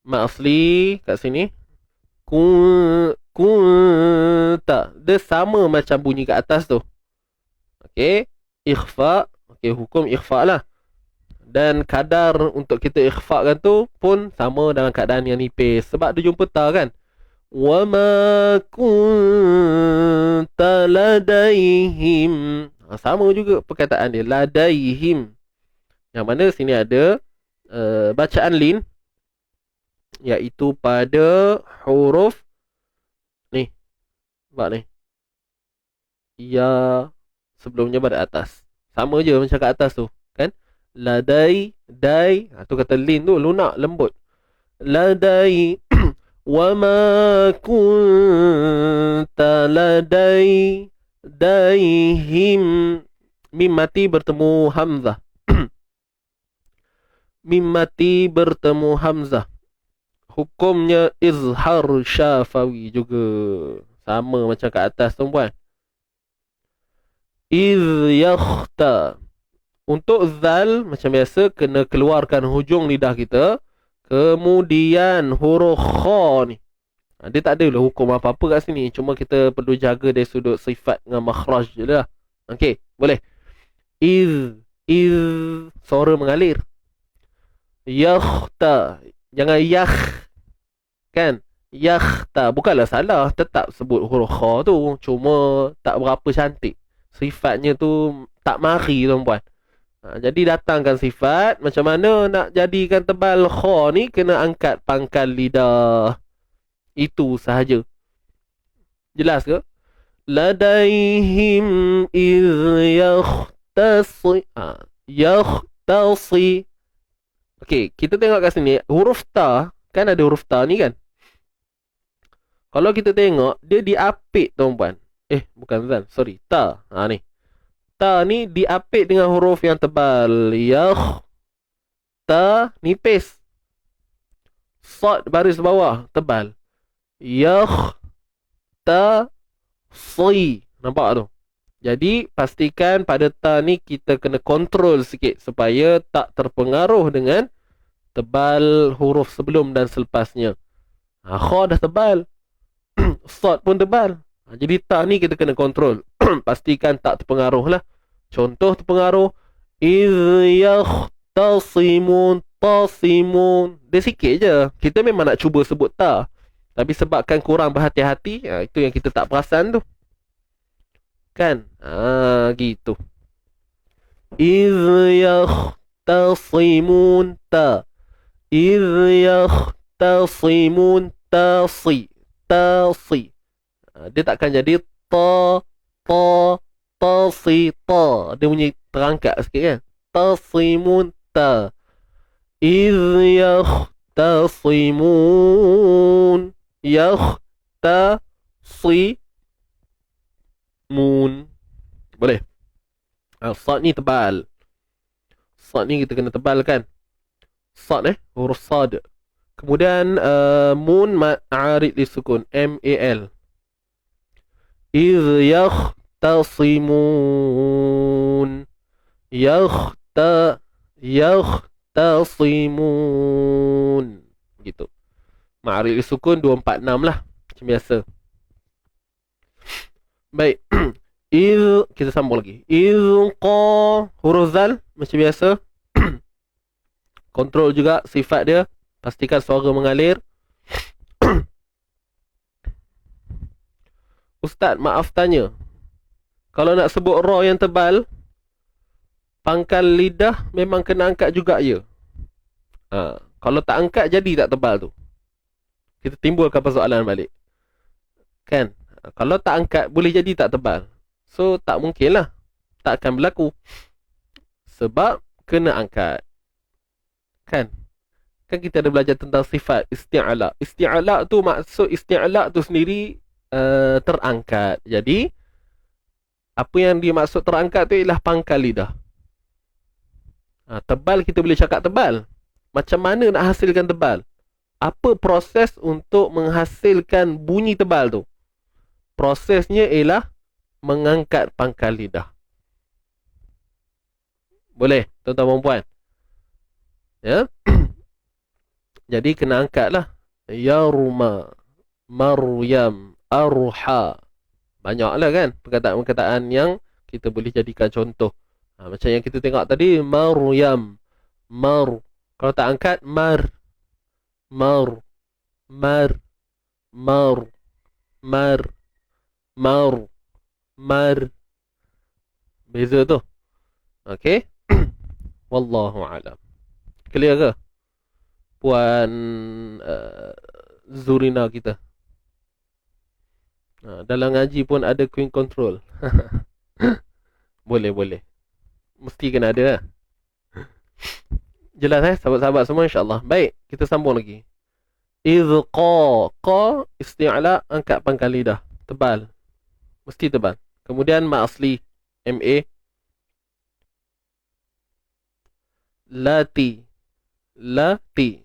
Ma asli kat sini. Kunta. Dia sama macam bunyi kat atas tu. Okey. Ikhfa. Okey, hukum ikhfa lah. Dan kadar untuk kita ikhfakan tu pun sama dalam keadaan yang nipis. Sebab dia jumpa ta kan. Wa ma kunta ladaihim. Sama juga perkataan dia, ladaihim. Yang mana sini ada bacaan lin, iaitu pada huruf ni. Nampak ni. Ya sebelumnya pada atas. Sama je macam kat atas tu, kan? Ladai, dai. Tu kata lin tu lunak, lembut. Ladai. Wa ma kunta ladaihim. Mim mati bertemu hamzah. Mim mati bertemu hamzah. Hukumnya izhar syafawi juga. Sama macam kat atas, tuan-puan. Iz yakhta. Untuk zal, macam biasa, kena keluarkan hujung lidah kita. Kemudian huruf kha ni, dia tak ada lah hukum apa-apa kat sini. Cuma kita perlu jaga dari sudut sifat dengan makhraj je lah. Okey, boleh. Iz, suara mengalir. Yakhta, jangan yakh, kan? Yakhta, bukanlah salah, tetap sebut huruf kha tu. Cuma tak berapa cantik. Sifatnya tu tak mari, tuan-puan. Jadi datangkan sifat. Macam mana nak jadikan tebal kha ni? Kena angkat pangkal lidah. Itu sahaja. Jelas ke? Ladaihim iz yakhtasi. Yakhtasi. Okey, kita tengok kat sini. Huruf ta, kan ada huruf ta ni kan? Kalau kita tengok, dia diapit, tuan-puan. Bukan zal, sorry. Ta. Ni. Ta ni diapit dengan huruf yang tebal. Yakh. Ta nipis. Sad baris bawah tebal. Yakh. Ta. Si. Nampak tu? Jadi pastikan pada ta ni kita kena kontrol sikit supaya tak terpengaruh dengan tebal huruf sebelum dan selepasnya. Kha dah tebal. Sad pun tebal. Jadi ta ni kita kena kontrol. Pastikan tak terpengaruh lah. Contoh terpengaruh. Idh yakhtasimun, tasimun. Dia sikit je. Kita memang nak cuba sebut ta. Tapi sebabkan kurang berhati-hati, itu yang kita tak perasan tu. Kan? Gitu. Idh yakhtasimun ta. Idh yakhtasimun tasi. Tasi. Dia takkan jadi ta, tasi, ta. Dia bunyi terangkat sikit kan. Tasimun ta. Idh yakhtasimun. Yakhtasimun. Boleh? Sad ni tebal. Sad ni kita kena tebal kan. Sad huruf sad. Kemudian mun ma'arid li sukun, M-A-L. Idh yakhtasimun. Yakhtasimun. Gitu. Ma'arid li sukun 246 lah. Macam biasa. Baik. Idh, kita sambung lagi. Idh huruf zal macam biasa. Kontrol juga sifat dia. Pastikan suara mengalir. Ustaz, maaf tanya. Kalau nak sebut ra yang tebal, pangkal lidah memang kena angkat juga ya? Kalau tak angkat, jadi tak tebal tu? Kita timbulkan persoalan balik. Kan? Kalau tak angkat, boleh jadi tak tebal. So, tak mungkin lah. Tak akan berlaku. Sebab kena angkat. Kan? Kan kita ada belajar tentang sifat isti'ala. Isti'ala tu maksud isti'ala tu sendiri terangkat. Jadi, apa yang dimaksud terangkat tu ialah pangkal lidah. Tebal kita boleh cakap tebal. Macam mana nak hasilkan tebal? Apa proses untuk menghasilkan bunyi tebal tu? Prosesnya ialah mengangkat pangkal lidah. Boleh, tuan-tuan dan puan? Ya. Jadi kena angkatlah. Yaruma, Maryam, Arha. Banyaklah kan perkataan-perkataan yang kita boleh jadikan contoh. Macam yang kita tengok tadi, Maryam, Mar. Kalau tak angkat, Mar. Mar. Mar. Mar. Mar. Mar. Mar. Beza tu. Okey. Wallahu a'lam. Clear ke? Puan Zurina kita. Dalam ngaji pun ada queen control. Boleh. Mesti kena ada. Jelas sahabat-sahabat semua insya-Allah. Baik, kita sambung lagi. Idh qa isti'la, angkat pangkal lidah. Tebal. Mesti tebal. Kemudian ma asli, MA. Lati.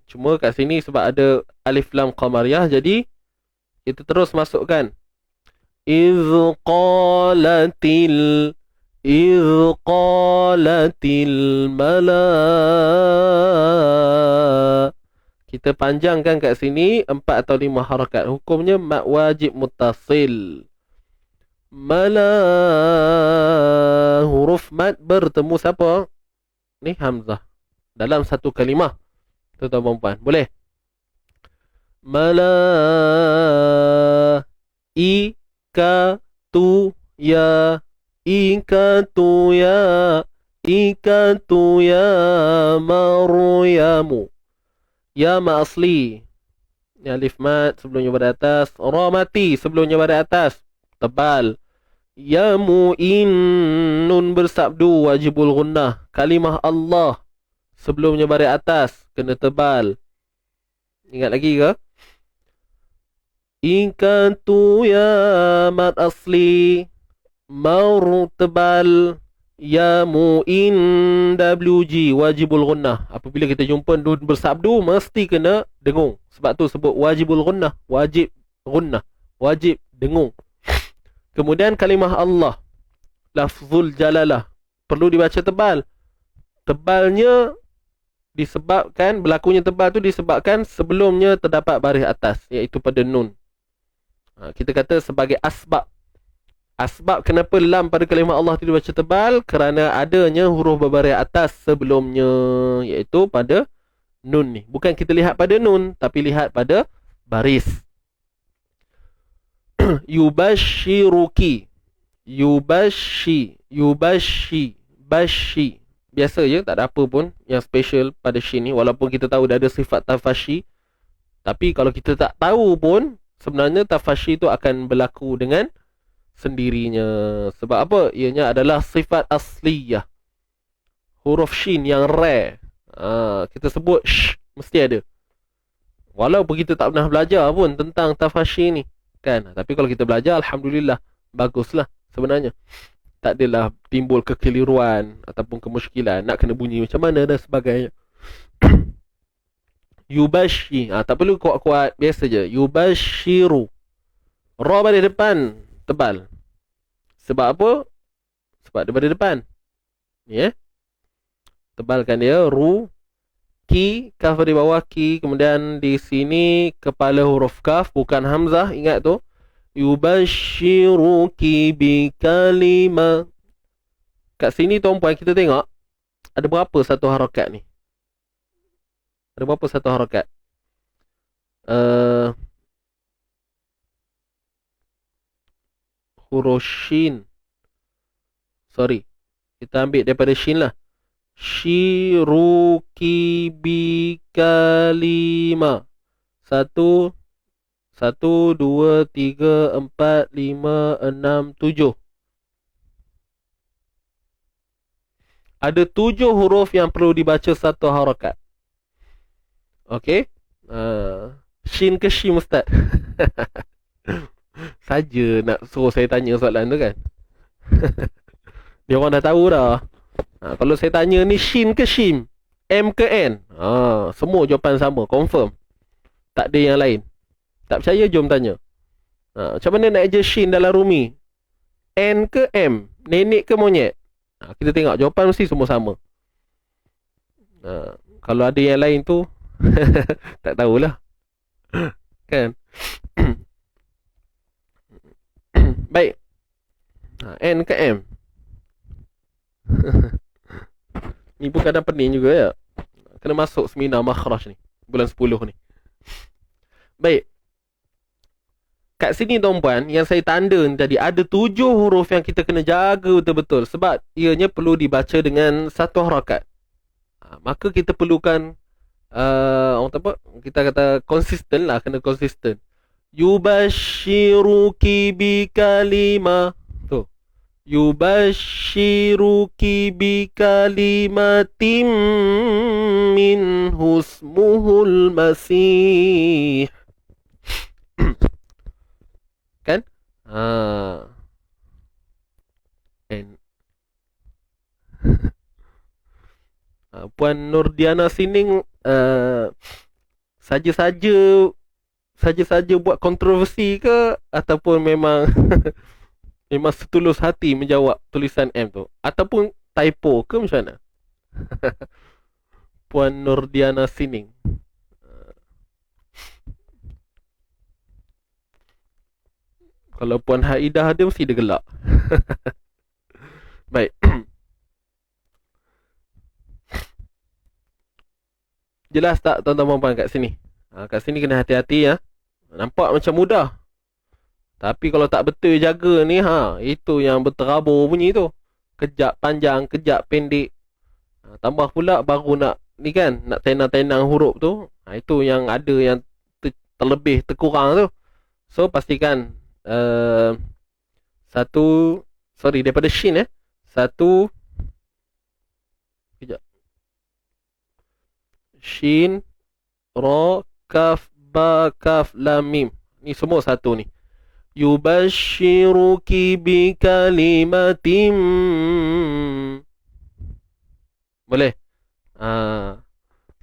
Cuma kat sini sebab ada alif lam qamariyah, jadi kita terus masukkan idh qalatil mala. Kita panjangkan kat sini 4 atau 5 harakat. Hukumnya mad wajib muttasil. Mala, huruf mad bertemu siapa? Ni hamzah dalam satu kalimah. Tuan-tuan dan puan, boleh? Malaikatu ya, ikatu ya Maryamu. Ya ma asli. Ya alif mat sebelumnya pada atas. Ra mati sebelumnya pada atas. Tebal. Ya mu'in, nun bersabdu wajibul gunnah. Kalimah Allah sebelumnya baris atas kena tebal. Ingat lagi ke? Ikatu ya mat asli. Maru tebal. Ya mu'in WG wajibul gunnah. Apabila kita jumpa nun bersabdu mesti kena dengung. Sebab tu sebut wajibul gunnah. Wajib gunnah. Wajib dengung. Kemudian kalimah Allah, lafzul jalalah, perlu dibaca tebal. Tebalnya disebabkan, berlakunya tebal tu disebabkan sebelumnya terdapat baris atas, iaitu pada nun. Kita kata sebagai asbab. Asbab kenapa lam pada kalimah Allah tidak baca tebal, kerana adanya huruf berbaris atas sebelumnya, iaitu pada nun ni. Bukan kita lihat pada nun, tapi lihat pada baris. Yubashiruki, yubashi, bashi. Biasa je, tak ada apa pun yang special pada shin ni. Walaupun kita tahu dah ada sifat tafashi, tapi kalau kita tak tahu pun, sebenarnya tafashi tu akan berlaku dengan sendirinya. Sebab apa? Ianya adalah sifat asliyah. Huruf shin yang rare. Kita sebut sh, mesti ada. Walaupun kita tak pernah belajar pun tentang tafashi ni, kan? Tapi kalau kita belajar, alhamdulillah, baguslah sebenarnya. Tak adalah timbul kekeliruan ataupun kemusykilan nak kena bunyi macam mana dan sebagainya. Yubashi, tak perlu kuat-kuat, biasa je. Yubashiru. Ra pada depan tebal. Sebab apa? Sebab dia pada depan. Ni tebalkan dia. Ru, ki, kaf di bawah ki. Kemudian di sini kepala huruf kaf, bukan hamzah. Ingat tu. Yubashiruki bikalima. Kat sini tuan-puan kita tengok ada berapa satu harakat ni? Ada berapa satu harakat? Huruf shin. Sorry, kita ambil daripada shin lah. Shiruki bikalima. 1, 2, 3, 4, 5, 6, 7. Ada 7 huruf yang perlu dibaca satu harakat. Okey. Shin ke shin, Ustaz? Saja nak suruh saya tanya soalan tu kan. Dia orang dah tahu dah. Kalau saya tanya ni shin ke shin, M ke N, semua jawapan sama, confirm. Tak ada yang lain. Tak percaya, jom tanya. Macam mana nak eja shin dalam Rumi? N ke M? Nenek ke monyet? Kita tengok jawapan mesti semua sama. Kalau ada yang lain tu tak tahulah. Kan? Baik. N ke M? Ni pun kadang pening juga ya. Kena masuk seminar makhraj ni bulan 10 ni. Baik. Kat sini tuan-puan, yang saya tanda ni tadi, ada 7 huruf yang kita kena jaga betul-betul. Sebab ianya perlu dibaca dengan satu harakat. Maka kita perlukan kita kata konsisten lah, kena konsisten. Yubashiruki bikalima. Tu. Yubashiruki bikalimatim min husmuhul masih. Kan? Puan Nurdiana Sining saja-saja buat kontroversi ke, ataupun memang memang setulus hati menjawab tulisan M tu, ataupun typo ke macam mana? Puan Nurdiana Sining. Kalau Puan Haidah ada, mesti dia gelak. Baik. Jelas tak tuan-tuan puan kat sini? Kat sini kena hati-hati ya. Nampak macam mudah, tapi kalau tak betul jaga ni, itu yang berterabur bunyi tu. Kejap panjang, kejap pendek. Tambah pula baru nak ni kan, nak tenang-tenang huruf tu. Itu yang ada yang terlebih, terkurang tu. So pastikan daripada shin satu, kejap, shin, ra, kaf, ba, kaf, lam, mim. Ni semua satu ni. Yubashiruki bikalimatim. Boleh?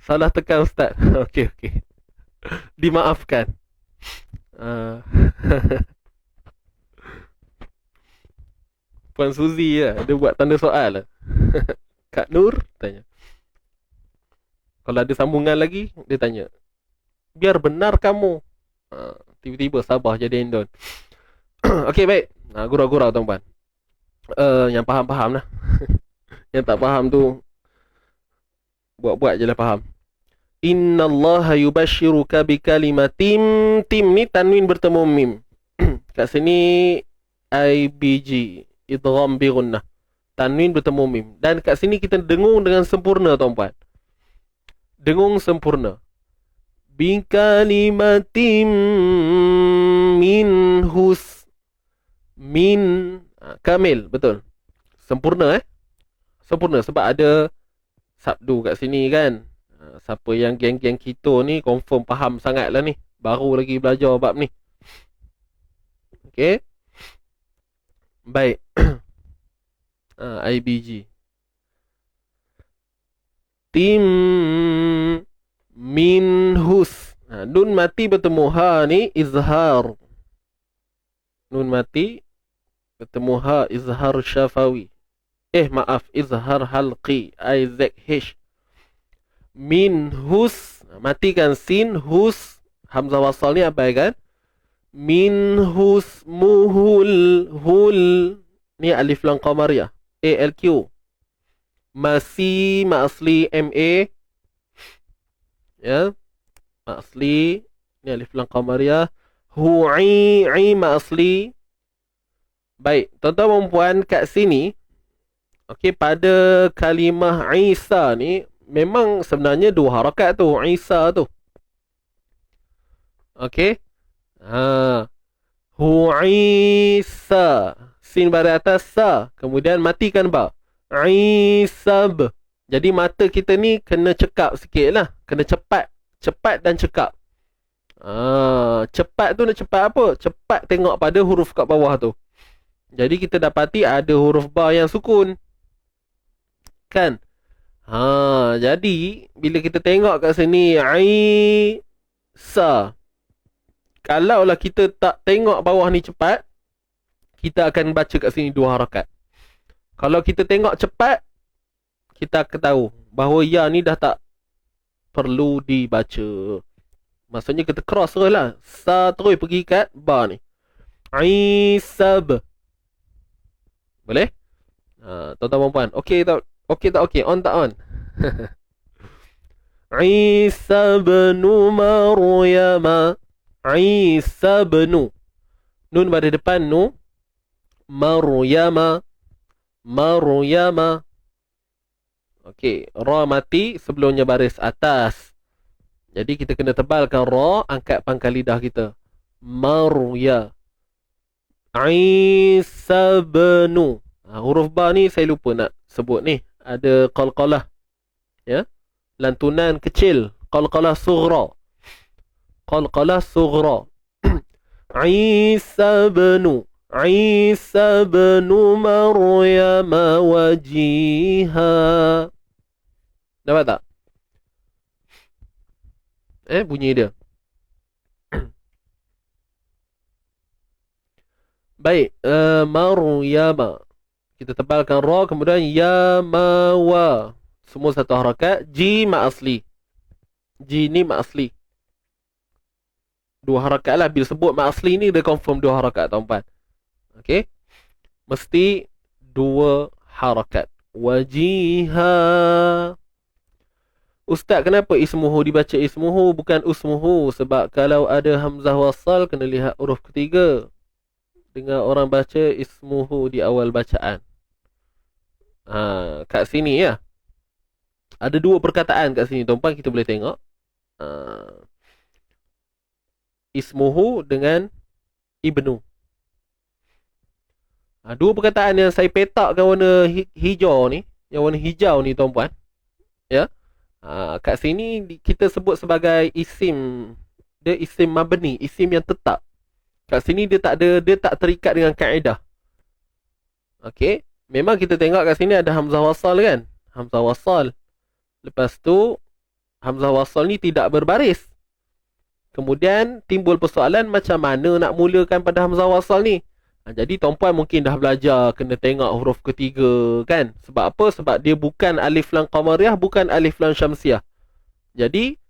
Salah tekan Ustaz. Okey. Dimaafkan. Puan Suzy dia buat tanda soal. Kak Nur tanya. Kalau ada sambungan lagi, dia tanya, biar benar kamu. Tiba-tiba Sabah jadi Endon. Okey, baik. Gurau-gurau tuan-puan. Yang faham-faham lah. Yang tak faham tu buat-buat je lah faham. Innallaha yubashiruka bikalimatim. Tim ni tanwin bertemu mim. Kat sini IBG, idgham bi gunnah. Tanwin bertemu mim. Dan kat sini kita dengung dengan sempurna tuan-puan. Dengung sempurna. Bikalimatim minhus. Min kamil, betul. Sempurna Sempurna sebab ada sabdu kat sini kan. Siapa yang geng-geng kita ni confirm faham sangat lah ni. Baru lagi belajar bab ni. Okay. Baik. IBG. Tim minhus. Nun mati bertemu ha ni izhar. Nun mati bertemu ha izhar syafawi. Maaf, izhar halqi. IZH. Minhus. Matikan sin, hus. Hamzah wasal ni apa kan? Minhus muhul. Hul. Ni alif lam qamariyah. ALQ. Masi ma asli MA. Ya. Ma asli. Ni alif lam qamariyah. Hu'i ma asli. Baik, tuan-tuan dan puan kat sini. Okey, pada kalimah Isa ni memang sebenarnya 2 harakat tu, Isa tu. Okey. Hu'isa. Sin pada atas sa, kemudian matikan ba. Isab. Jadi mata kita ni kena cekap sikit lah. Kena cepat. Cepat dan cekap. Cepat tu nak cepat apa? Cepat tengok pada huruf kat bawah tu. Jadi kita dapati ada huruf ba yang sukun. Kan? Jadi bila kita tengok kat sini Isa. Kalaulah kita tak tengok bawah ni cepat, kita akan baca kat sini 2 harakat. Kalau kita tengok cepat, kita akan tahu bahawa ya ni dah tak perlu dibaca. Maksudnya kita cross terus lah. Sa terus pergi kat ba ni. Isab. Boleh? Tuan-tuan puan. Okey tak? Okey tak? Okey. On tak on? Isa benu Maryama. Isa benu. Nun pada depan nu. Maryama. Maryama. Okey. Ra mati sebelumnya baris atas. Jadi kita kena tebalkan ra. Angkat pangkal lidah kita. Marya. Isa benu. Huruf ba ni saya lupa nak sebut ni. Ada qalqalah. Ya. Lantunan kecil. Qalqalah sughra. Qalqalah sughra. Isa benu. Isa benu Maryam wajiha. Dapat tak? Bunyi dia. Baik, Maryam. Kita tebalkan ra, kemudian ya mawa. Semua satu harakat. Ji ma asli. Ji ni ma asli. 2 harakat lah. Bila sebut ma asli ni, dia confirm 2 harakat, tuan-tuan. Okey. Mesti 2 harakat. Wajiha. Ustaz, kenapa ismuhu dibaca ismuhu bukan usmuhu? Sebab kalau ada hamzah wasal, kena lihat huruf ketiga. Dengar orang baca ismuhu di awal bacaan. Kat sini ya. Ada 2 perkataan kat sini, tuan-tuan, kita boleh tengok. Ismuhu dengan ibnu. 2 perkataan yang saya petakkan warna hijau ni, yang warna hijau ni, tuan-puan. Ya. Kat sini kita sebut sebagai isim. Dia isim mabni, isim yang tetap. Kat sini dia tak terikat dengan kaedah. Okey. Memang kita tengok kat sini ada hamzah wasal kan? Hamzah wasal. Lepas tu hamzah wasal ni tidak berbaris. Kemudian timbul persoalan macam mana nak mulakan pada hamzah wasal ni. Jadi tuan-puan mungkin dah belajar kena tengok huruf ketiga kan? Sebab apa? Sebab dia bukan alif lam qamariyah, bukan alif lam syamsiyah. Jadi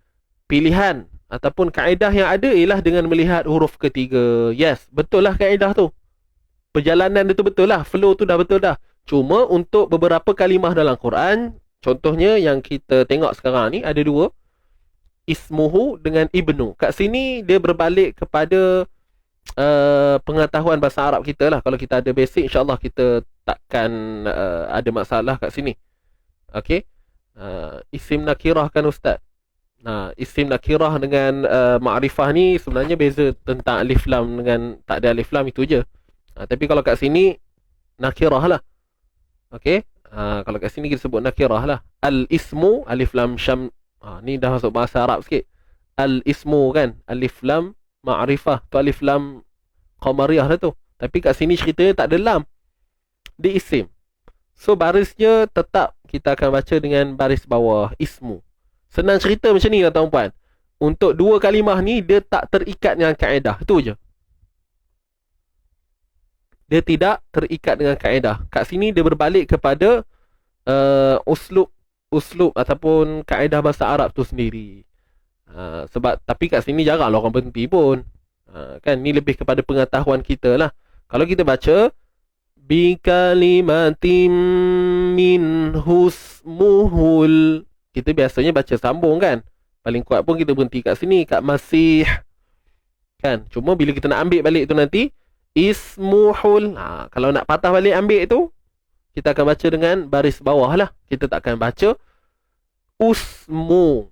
pilihan ataupun kaedah yang ada ialah dengan melihat huruf ketiga. Yes, betul lah kaedah tu. perjalanan dia tu betul lah, flow tu dah betul dah. Cuma untuk beberapa kalimah dalam Quran, contohnya yang kita tengok sekarang ni ada dua, ismuhu dengan ibnu. Kat sini dia berbalik kepada pengetahuan bahasa Arab kita lah. Kalau kita ada basic, insyaAllah kita takkan ada masalah kat sini. Okay. Isim nakirah kan Ustaz. Nah, isim nakirah dengan ma'rifah ni sebenarnya beza tentang alif lam dengan tak ada alif lam, itu je. Tapi kalau kat sini nakirah lah. Okay. Kalau kat sini kita sebut nakirah lah. Al-ismu alif lam syam. Ni dah masuk bahasa Arab sikit. Al-ismu kan alif lam ma'rifah, tu alif lam qamariyah lah tu. Tapi kat sini ceritanya tak ada lam, dia isim. So barisnya tetap kita akan baca dengan baris bawah ismu. Senang cerita macam ni lah tuan-puan. Untuk dua kalimah ni dia tak terikat dengan kaedah, itu je. Dia tidak terikat dengan kaedah. Kat sini dia berbalik kepada uslub ataupun kaedah bahasa Arab tu sendiri. Sebab tapi kat sini jarang lah orang berhenti pun. Kan ni lebih kepada pengetahuan kita lah. Kalau kita baca bi kalimatin min husmuhul, kita biasanya baca sambung kan. Paling kuat pun kita berhenti kat sini, kat masih kan. Cuma bila kita nak ambil balik tu nanti ismuhul, kalau nak patah balik ambil tu, kita akan baca dengan baris bawah lah. Kita tak akan baca usmu.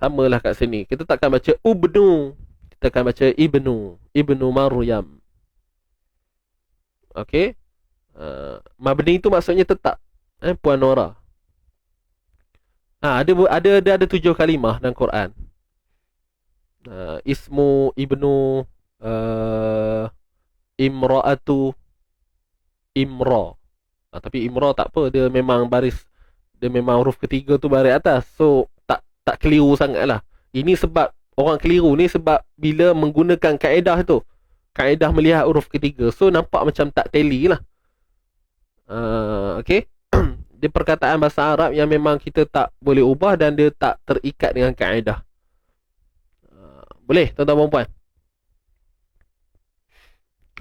Samalah kat sini, kita tak akan baca ubnu, kita akan baca ibnu Maryam. Okay. Mabni tu maksudnya tetap, Puan Nora. Ada 7 kalimah dalam Quran. Ismu, ibnu, imra'atu, imra. Tapi imra tak apa, dia memang huruf ketiga tu baris atas. So tak keliru sangat lah. Ini sebab orang keliru ni sebab bila menggunakan kaedah tu, kaedah melihat huruf ketiga, so nampak macam tak tally lah. Okay. Dia perkataan bahasa Arab yang memang kita tak boleh ubah dan dia tak terikat dengan kaedah. Boleh tuan-tuan dan puan?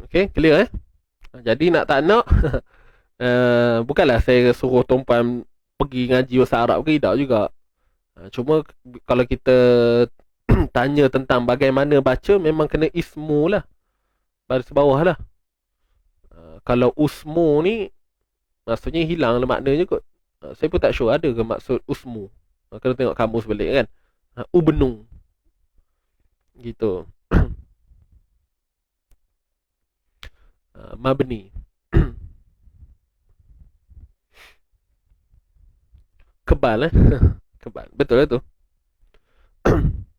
Okay, clear Jadi nak tak nak bukanlah saya suruh tuan-puan pergi ngaji bahasa Arab ke, tidak juga. Cuma kalau kita tanya tentang bagaimana baca, memang kena ismu lah, baris bawah lah. Kalau usmu ni maksudnya hilang lah maknanya kot. Saya pun tak sure ada ke maksud usmu. Kena tengok kamus balik kan. Ubnu gitu. Mabni. Kebal Kebal. Betul lah tu.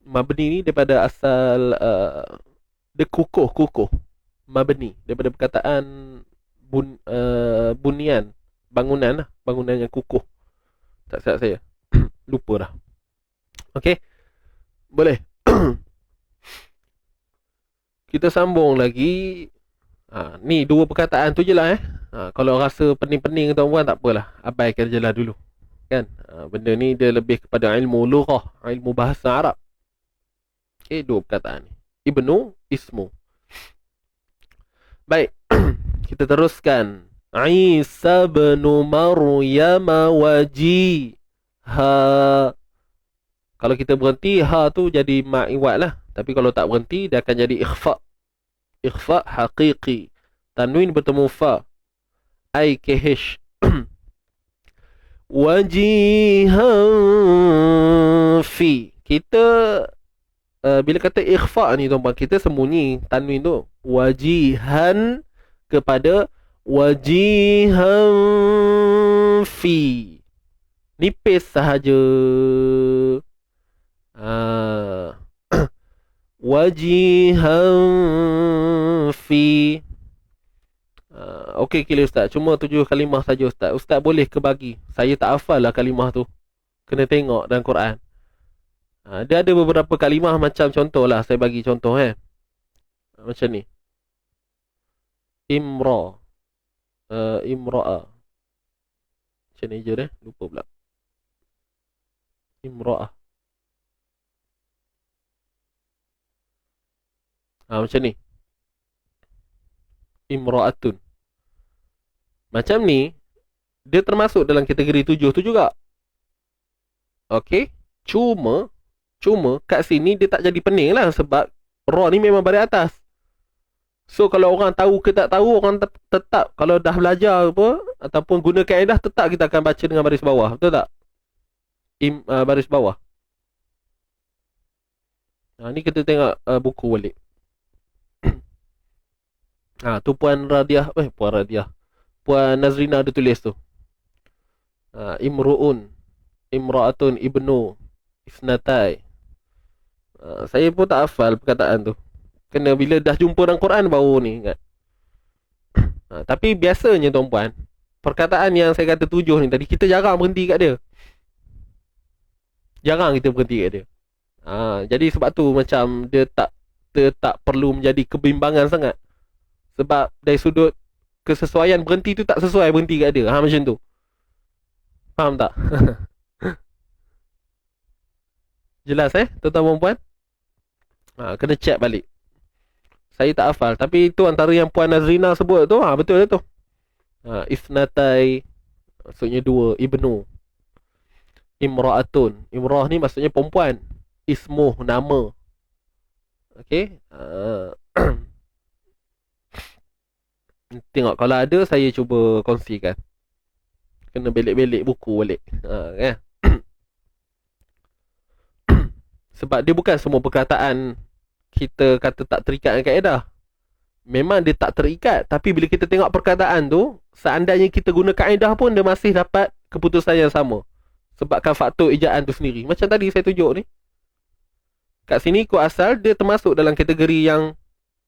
Mabni ni daripada asal dia kukuh. Mabni daripada perkataan bunian, bangunan yang kukuh. Tak silap saya. Lupa dah. Okey. Boleh. Kita sambung lagi. Ni dua perkataan tu je lah kalau rasa pening-pening tuan-puan, tak apalah, abaikan je lah dulu kan. Benda ni dia lebih kepada ilmu lughah, ilmu bahasa Arab. Okay, dua perkataan ni, ibnu, ismu. Baik. Kita teruskan. Isa bin Maryam wajiha. Kalau kita berhenti, ha tu jadi ma'iwat lah. Tapi kalau tak berhenti, dia akan jadi ikhfa. Ikhfa haqiqi. Tanwin bertemu fa. Ai kehish. Wajihan fi. Kita bila kata ikhfa ni tuan-tuan, kita sembunyi tanwin tu. Wajihan kepada wajihan fi. Nipis sahaja. Wajihan fi. Okey, clear Ustaz. Cuma 7 kalimah saja Ustaz. Ustaz boleh ke bagi? Saya tak hafal lah kalimah tu. Kena tengok dalam Quran. Dia ada beberapa kalimah macam contoh lah. Saya bagi contoh macam ni. Imra. Imra'a. Macam ni je lupa pula. Imra'ah. Macam ni. Imra'atun. Macam ni, dia termasuk dalam kategori 7 tu juga. Okey, cuma kat sini dia tak jadi pening lah, sebab ra ni memang baris atas. So kalau orang tahu ke tak tahu, orang tetap kalau dah belajar apa ataupun guna kaedah, tetap kita akan baca dengan baris bawah. Betul tak? Baris bawah. Ni kita tengok buku balik. Tu Puan Nazrina ada tulis tu. Imra'atun ibnu isnatai. Saya pun tak hafal perkataan tu. Kena bila dah jumpa dalam Quran baru ni ingat. Tapi biasanya tuan-puan, perkataan yang saya kata 7 ni tadi, kita jarang berhenti kat dia. Jarang kita berhenti kat dia. Jadi sebab tu macam dia tak perlu menjadi kebimbangan sangat. Sebab dari sudut kesesuaian berhenti tu tak sesuai berhenti kat dia. Macam tu. Faham tak? Jelas tuan-tuan puan? Kena check balik. Saya tak hafal, tapi itu antara yang Puan Nazrina sebut tu, betul tu. Isnatai maksudnya 2, ibnu. Imra'atun, imrah ni maksudnya perempuan. Ismuh, nama. Okey. Tengok kalau ada saya cuba kongsikan. Kena belik-belik buku balik. Kan? Sebab dia bukan semua perkataan kita kata tak terikat dengan kaedah. Memang dia tak terikat, tapi bila kita tengok perkataan tu, seandainya kita guna kaedah pun, dia masih dapat keputusan yang sama. Sebabkan faktor ejaan tu sendiri. Macam tadi saya tunjuk ni. Kat sini kod asal dia termasuk dalam kategori yang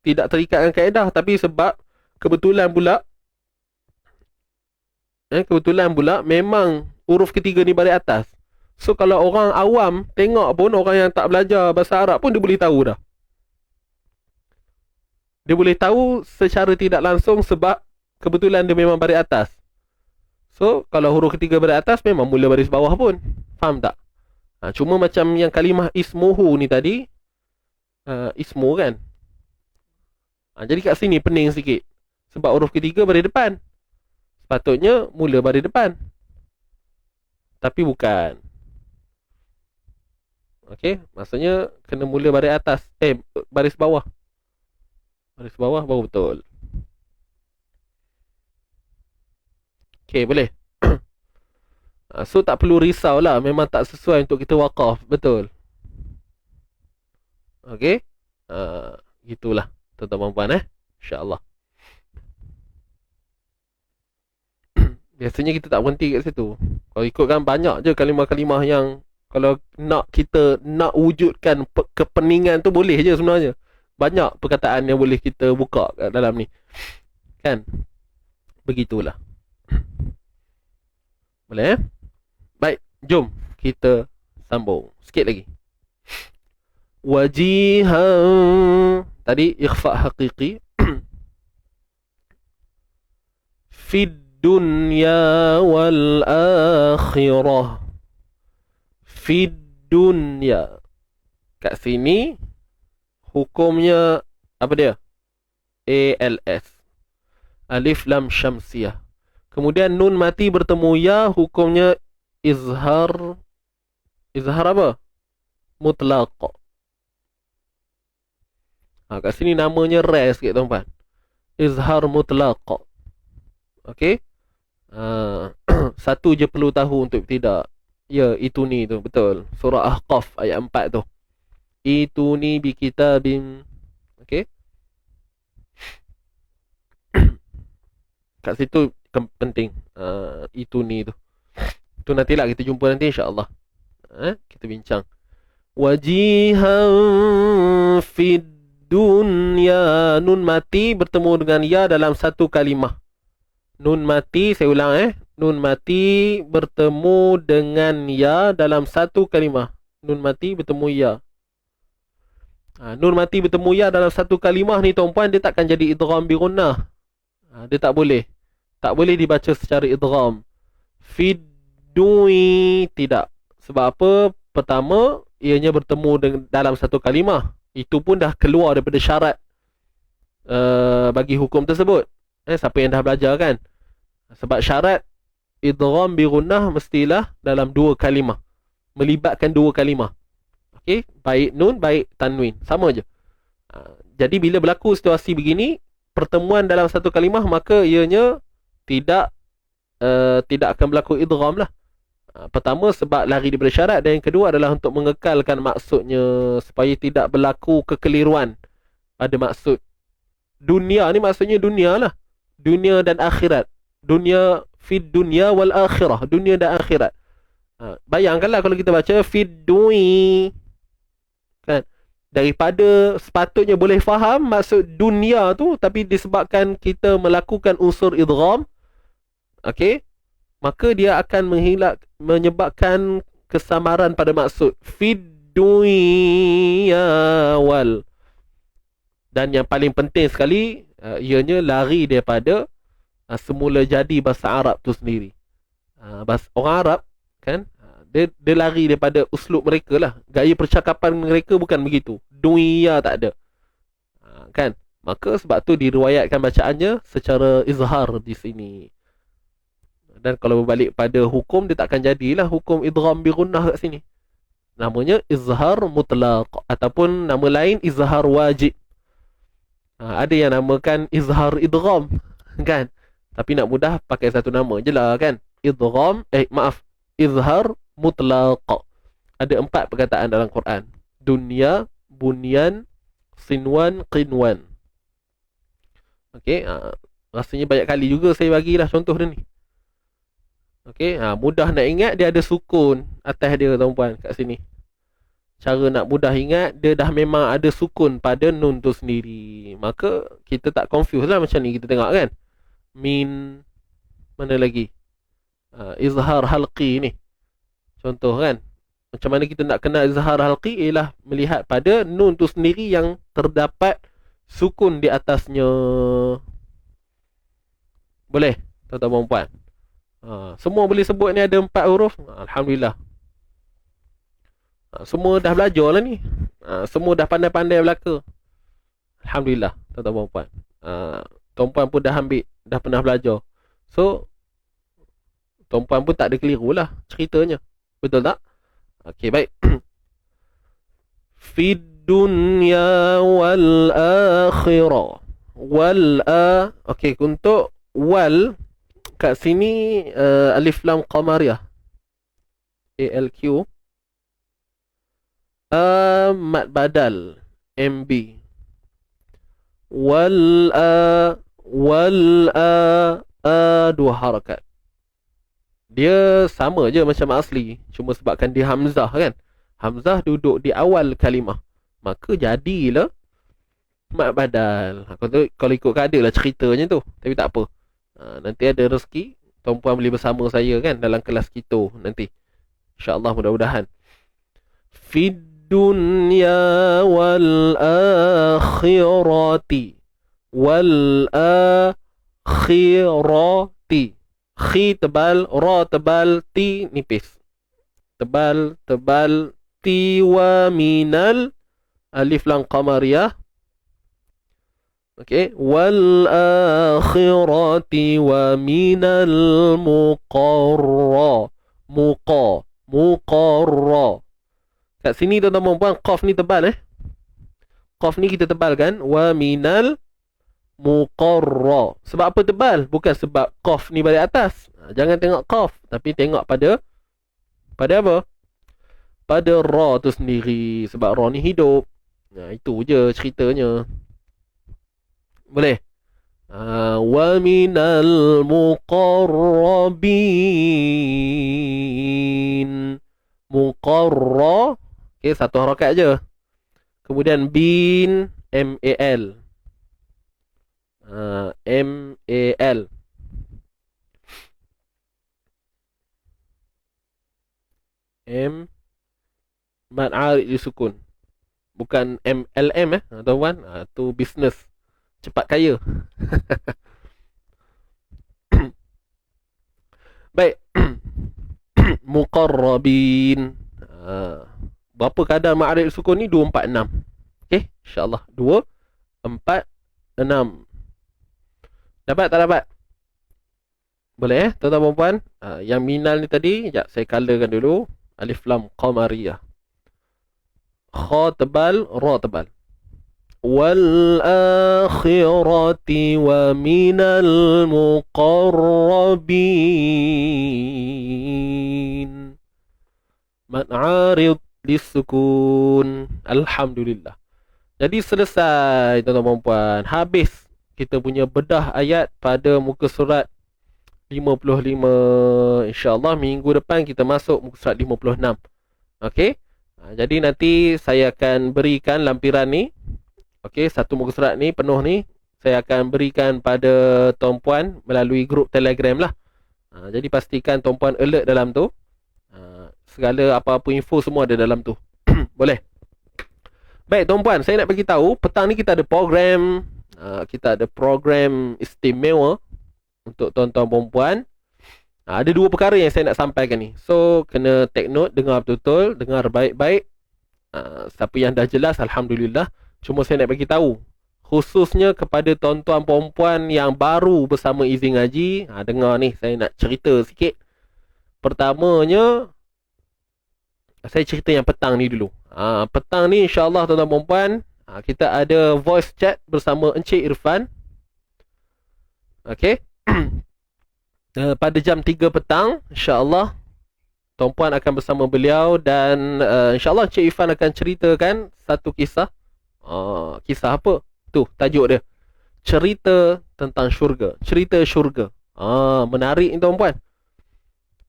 tidak terikat dengan kaedah, tapi sebab kebetulan pula memang huruf ketiga ni baris atas. So kalau orang awam tengok pun, orang yang tak belajar bahasa Arab pun, dia boleh tahu dah. Dia boleh tahu secara tidak langsung sebab kebetulan dia memang baris atas. So kalau huruf ketiga baris atas, memang mula baris bawah pun. Faham tak? Cuma macam yang kalimah ismuhu ni tadi, ismu kan. Jadi kat sini pening sikit. Sebab huruf ketiga baris depan. Sepatutnya mula baris depan. Tapi bukan. Okey, maksudnya kena mula baris atas. Baris bawah. Baris bawah baru betul. Okey, boleh. So tak perlu risau lah. Memang tak sesuai untuk kita waqaf. Betul. Okey. Gitulah tuan-tuan puan InsyaAllah. Biasanya kita tak berhenti kat situ. Kalau ikutkan banyak je kalimah-kalimah yang kalau kita nak wujudkan kepeningan tu, boleh je sebenarnya. Banyak perkataan yang boleh kita buka kat dalam ni. Kan? Begitulah. Boleh Baik, jom kita sambung sikit lagi. Wajihan, tadi ikhfa haqiqi. Fid dunya wal akhirah. Fid dunya. Kat sini hukumnya apa dia? ALS. Alif lam syamsiyah. Kemudian nun mati bertemu ya, hukumnya izhar. Izhar apa? Mutlaq. Kat sini namanya rare sikit tuan-tuan. Izhar mutlaq. Okey. Satu je perlu tahu untuk tidak. Ya, itu ni tu, betul. Surah Ahqaf ayat 4 tu. Itu ni bi kitabim. Okey. Kat situ penting. Itu ni tu. Itu nantilah kita jumpa nanti insya-Allah. Kita bincang. Wajihan fid dunya. Nun mati bertemu dengan ya dalam satu kalimah. Nun mati, saya ulang Nun mati bertemu dengan ya dalam satu kalimah. Nun mati bertemu ya. Nun mati bertemu ya dalam satu kalimah ni tuan-puan, dia takkan jadi idgham bi gunnah. Dia tak boleh. Tak boleh dibaca secara idgham. Fidui tidak. Sebab apa? Pertama, ianya bertemu dalam satu kalimah. Itu pun dah keluar daripada syarat bagi hukum tersebut. Siapa yang dah belajar kan? Sebab syarat idgham bi gunnah mestilah dalam dua kalimah, melibatkan dua kalimah. Okey, baik nun baik tanwin, sama je. Jadi bila berlaku situasi begini, pertemuan dalam satu kalimah, maka ianya tidak akan berlaku idgham lah. Pertama sebab lari daripada syarat, dan yang kedua adalah untuk mengekalkan maksudnya supaya tidak berlaku kekeliruan pada maksud. Dunia ni maksudnya dunia lah, dunia dan akhirat. Dunia fid dunya wal akhirah, dunia dan akhirat. Bayangkanlah kalau kita baca fid dui, kan, daripada sepatutnya boleh faham maksud dunia tu, tapi disebabkan kita melakukan unsur idgham, okey, maka dia akan menyebabkan kesamaran pada maksud fid dunya wal. Dan yang paling penting sekali, ianya lari daripada semula jadi bahasa Arab tu sendiri. Bahasa orang Arab, kan, dia lari daripada uslub mereka lah. Gaya percakapan mereka bukan begitu. Dunia tak ada. Kan? Maka sebab tu diriwayatkan bacaannya secara izhar di sini. Dan kalau berbalik pada hukum, dia takkan jadilah hukum idgham bi gunnah kat sini. Namanya izhar mutlaq, ataupun nama lain izhar wajib. Ada yang namakan izhar idgham, kan? Tapi nak mudah pakai satu nama je lah, kan? Izhar mutlaq. Ada 4 perkataan dalam Quran. Dunya, bunyan, sinwan, qinwan. Okey, rasanya banyak kali juga saya bagilah contoh dia ni. Okey, mudah nak ingat, dia ada sukun atas dia, tuan-puan, kat sini. Cara nak mudah ingat, dia dah memang ada sukun pada nun tu sendiri. Maka kita tak confuse lah macam ni kita tengok, kan. Min, mana lagi? Izhar halqi ni. Contoh, kan. Macam mana kita nak kenal izhar halqi? Ialah melihat pada nun tu sendiri yang terdapat sukun di atasnya. Boleh, tuan-tuan dan puan? Semua boleh sebut ni ada 4 huruf. Alhamdulillah. Semua dah belajar lah ni. Semua dah pandai-pandai belaka. Alhamdulillah, tuan-tuan dan puan. Tuan-puan pun dah ambil, dah pernah belajar. So, tuan-puan pun tak ada keliru lah ceritanya. Betul tak? Okey, baik. Fid dunya wal akhirah. Okey, untuk wal kat sini alif lam qamariyah. ALQ. Mad badal MB. Dua harakat. Dia sama je macam asli, cuma sebabkan dia hamzah, kan. Hamzah duduk di awal kalimah, maka jadilah mad badal. Kalau ikut kada lah ceritanya tu, tapi tak apa. Nanti ada rezeki, tuan-puan boleh bersama saya, kan, dalam kelas kita nanti, InsyaAllah, mudah-mudahan. Fid dunya wal akhirati. Wal akhirati. Khi tebal, ra tebal, ti nipis. Tebal, tebal, ti wa minal, alif lam qamariyah. Okey, wal akhirati wa minal muqarra. Muqarra. Kat sini tuan-tuan puan, qaf ni tebal, qaf ni kita tebalkan, wa minal muqarra. Sebab apa tebal? Bukan sebab qaf ni balik atas. Jangan tengok qaf, tapi tengok pada apa? Pada ra tu sendiri. Sebab ra ni hidup. Itu je ceritanya. Boleh? Wa minal muqarrabin. Muqarra. Okay, satu harakat je. Kemudian bin, M-A-L. M-A-L. M mad arid disukun. Bukan MLM, tuan-tuan. Tu business. Cepat kaya. Baik. Muqarrabin. Berapa kadar ma'arif sukun ni? 2, 4, 6. Okey, insya-Allah 2, 4, 6. Dapat tak dapat? Boleh tuan-tuan dan puan? Yang minal ni tadi, sekejap saya colorkan dulu. Alif lam qamariyah. Kha tebal, ra tebal. Wal akhirati wa minal muqarrabin. Mad arid disukun. Alhamdulillah. Jadi selesai tuan-tuan dan puan. Habis kita punya bedah ayat pada muka surat 55. InsyaAllah minggu depan kita masuk muka surat 56. Okey. Jadi nanti saya akan berikan lampiran ni. Okey, satu muka surat ni penuh ni saya akan berikan pada tuan-puan melalui grup Telegram lah. Jadi pastikan tuan-puan alert dalam tu. Segala apa-apa info semua ada dalam tu. Boleh? Baik tuan-puan, saya nak bagi tahu petang ni kita ada program istimewa untuk tuan-tuan perempuan. Ada dua perkara yang saya nak sampaikan ni. So, kena take note, dengar betul-betul, dengar baik-baik. Siapa yang dah jelas, Alhamdulillah. Cuma saya nak bagi tahu, khususnya kepada tuan-tuan perempuan yang baru bersama Easy Ngaji. Dengar ni, saya nak cerita sikit. Pertamanya, saya cerita yang petang ni dulu. Petang ni insyaAllah tuan-tuan perempuan, kita ada voice chat bersama Encik Irfan. Okay. Pada jam 3 petang, insyaAllah tuan-puan akan bersama beliau. Dan insyaAllah Encik Irfan akan ceritakan satu kisah. Kisah apa? Tu, tajuk dia, cerita tentang syurga. Cerita syurga. Menarik ni tuan-puan.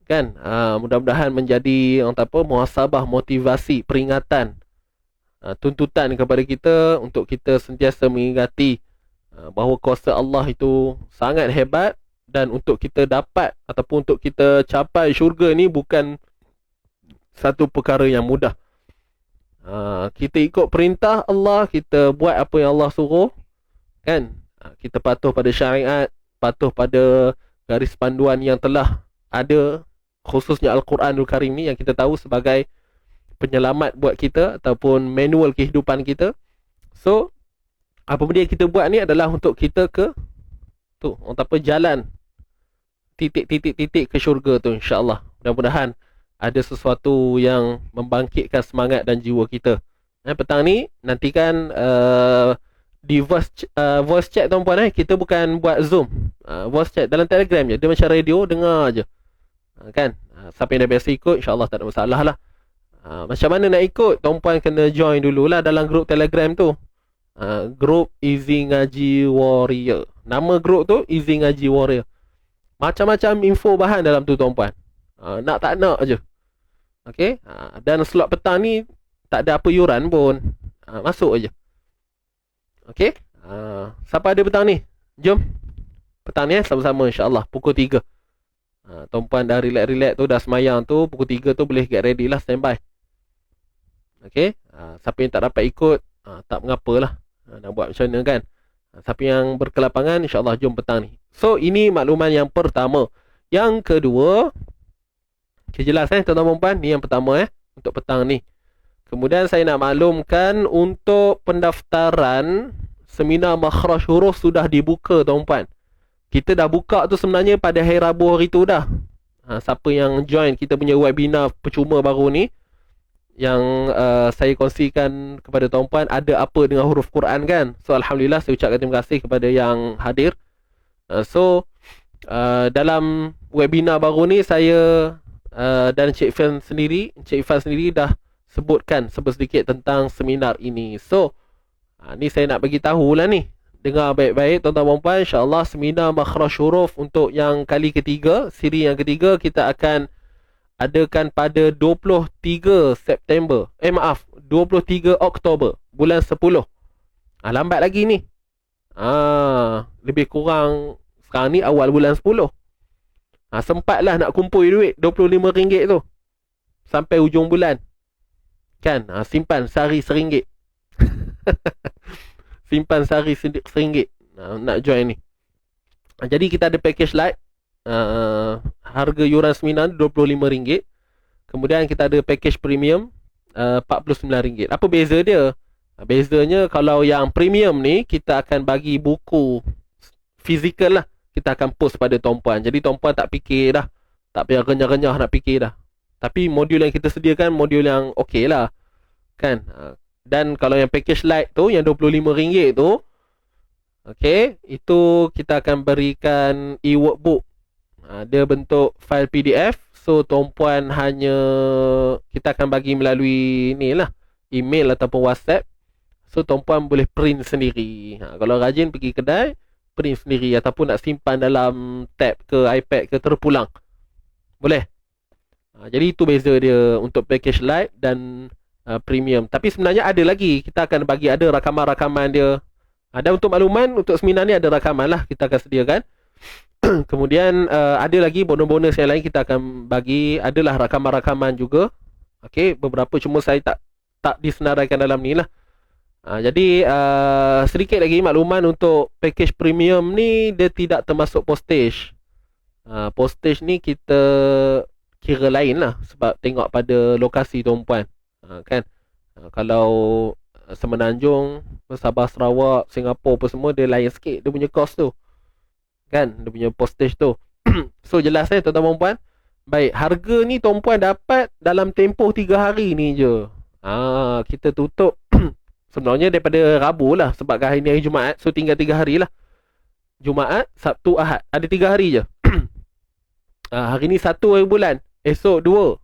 Kan? Mudah-mudahan menjadi muhasabah, motivasi, peringatan, tuntutan kepada kita untuk kita sentiasa mengingati bahawa kuasa Allah itu sangat hebat. Dan untuk kita dapat ataupun untuk kita capai syurga ni bukan satu perkara yang mudah. Kita ikut perintah Allah, kita buat apa yang Allah suruh, kan? Kita patuh pada syariat, patuh pada garis panduan yang telah ada, khususnya Al-Quranul Karim ni yang kita tahu sebagai penyelamat buat kita ataupun manual kehidupan kita. So, apa benda yang kita buat ni adalah untuk kita ke jalan titik-titik ke syurga tu, insyaAllah. Mudah-mudahan ada sesuatu yang membangkitkan semangat dan jiwa kita. Petang ni nantikan di voice chat tuan-puan. Kita bukan buat Zoom, voice chat dalam Telegram je. Dia macam radio, dengar je. Kan? Siapa yang dah biasa ikut, insyaAllah tak ada masalah lah. Macam mana nak ikut? Tuan-puan kena join dululah dalam grup Telegram tu. Grup Easy Ngaji Warrior. Nama grup tu Easy Ngaji Warrior. Macam-macam info bahan dalam tu tuan-puan. Nak tak nak je. Okay. Dan slot petang ni tak ada apa yuran pun. Masuk aje. Okay. Siapa ada petang ni? Jom. Petang ni sama-sama insyaAllah pukul 3. Tuan-puan dah relax-relax tu, dah semayang tu, pukul 3 tu boleh get ready lah, standby. Okay. Siapa yang tak dapat ikut, tak mengapalah. Nak buat macam mana kan. Siapa yang berkelapangan, insyaAllah jom petang ni. So, ini makluman yang pertama. Yang kedua, okay, jelas tuan-tuan perempuan, ni yang pertama untuk petang ni. Kemudian saya nak maklumkan untuk pendaftaran seminar makhraj huruf sudah dibuka tuan-puan. Kita dah buka tu sebenarnya pada hari Rabu hari tu dah. Siapa yang join kita punya webinar percuma baru ni, yang saya kongsikan kepada tuan-puan ada apa dengan huruf Quran kan. So Alhamdulillah saya ucapkan terima kasih kepada yang hadir. Dalam webinar baru ni saya dan Encik Irfan sendiri dah sebutkan sedikit tentang seminar ini. So ni saya nak bagi tahu lah ni. Dengar baik-baik tuan-tuan dan puan, insya-Allah seminar makhraj huruf untuk yang kali ketiga, siri yang ketiga kita akan adakan pada 23 September. 23 Oktober, bulan 10. Lambat lagi ni. Lebih kurang sekarang ni awal bulan 10. Sempatlah nak kumpul duit RM25 tu sampai hujung bulan. Kan? Simpan sehari RM1. Simpan sehari RM1. Nak join ni. Jadi kita ada package light. Harga yuran seminar RM25. Kemudian kita ada package premium RM49. Apa beza dia? Bezanya kalau yang premium ni kita akan bagi buku fizikal lah. kita akan post pada tuan-puan. Jadi tuan-puan tak fikir dah, tak payah renyah-renyah nak fikir dah. Tapi modul yang kita sediakan modul yang okey lah, kan. Dan kalau yang package light tu, yang RM25 tu, okey, itu kita akan berikan e-workbook. Dia bentuk file PDF. So tuan-puan hanya, kita akan bagi melalui ni lah, email ataupun WhatsApp. So tuan-puan boleh print sendiri. Kalau rajin pergi kedai, print sendiri. Ataupun nak simpan dalam tab ke iPad ke, terpulang, boleh. Jadi itu beza dia untuk package light dan premium. Tapi sebenarnya ada lagi, kita akan bagi ada rakaman-rakaman dia. Dan untuk makluman, untuk seminar ni ada rakaman lah kita akan sediakan. Kemudian ada lagi bonus-bonus yang lain kita akan bagi. Adalah rakaman-rakaman juga. Okey, beberapa cuma saya tak disenaraikan dalam ni lah. Jadi sedikit lagi makluman untuk package premium ni, dia tidak termasuk postage. Postage ni kita kira lain lah, sebab tengok pada lokasi tuan-puan, kan. Kalau Semenanjung, Sabah, Sarawak, Singapura apa semua, dia lain sikit dia punya cost tu, kan, dia punya postage tu. So jelas tuan-tuan puan. Baik, harga ni tuan-puan dapat dalam tempoh 3 hari ni je. Kita tutup sebenarnya daripada Rabu lah, sebab hari ni hari Jumaat. So tinggal 3 hari lah, Jumaat, Sabtu, Ahad. Ada 3 hari je. Hari ni 1 hari bulan, esok 2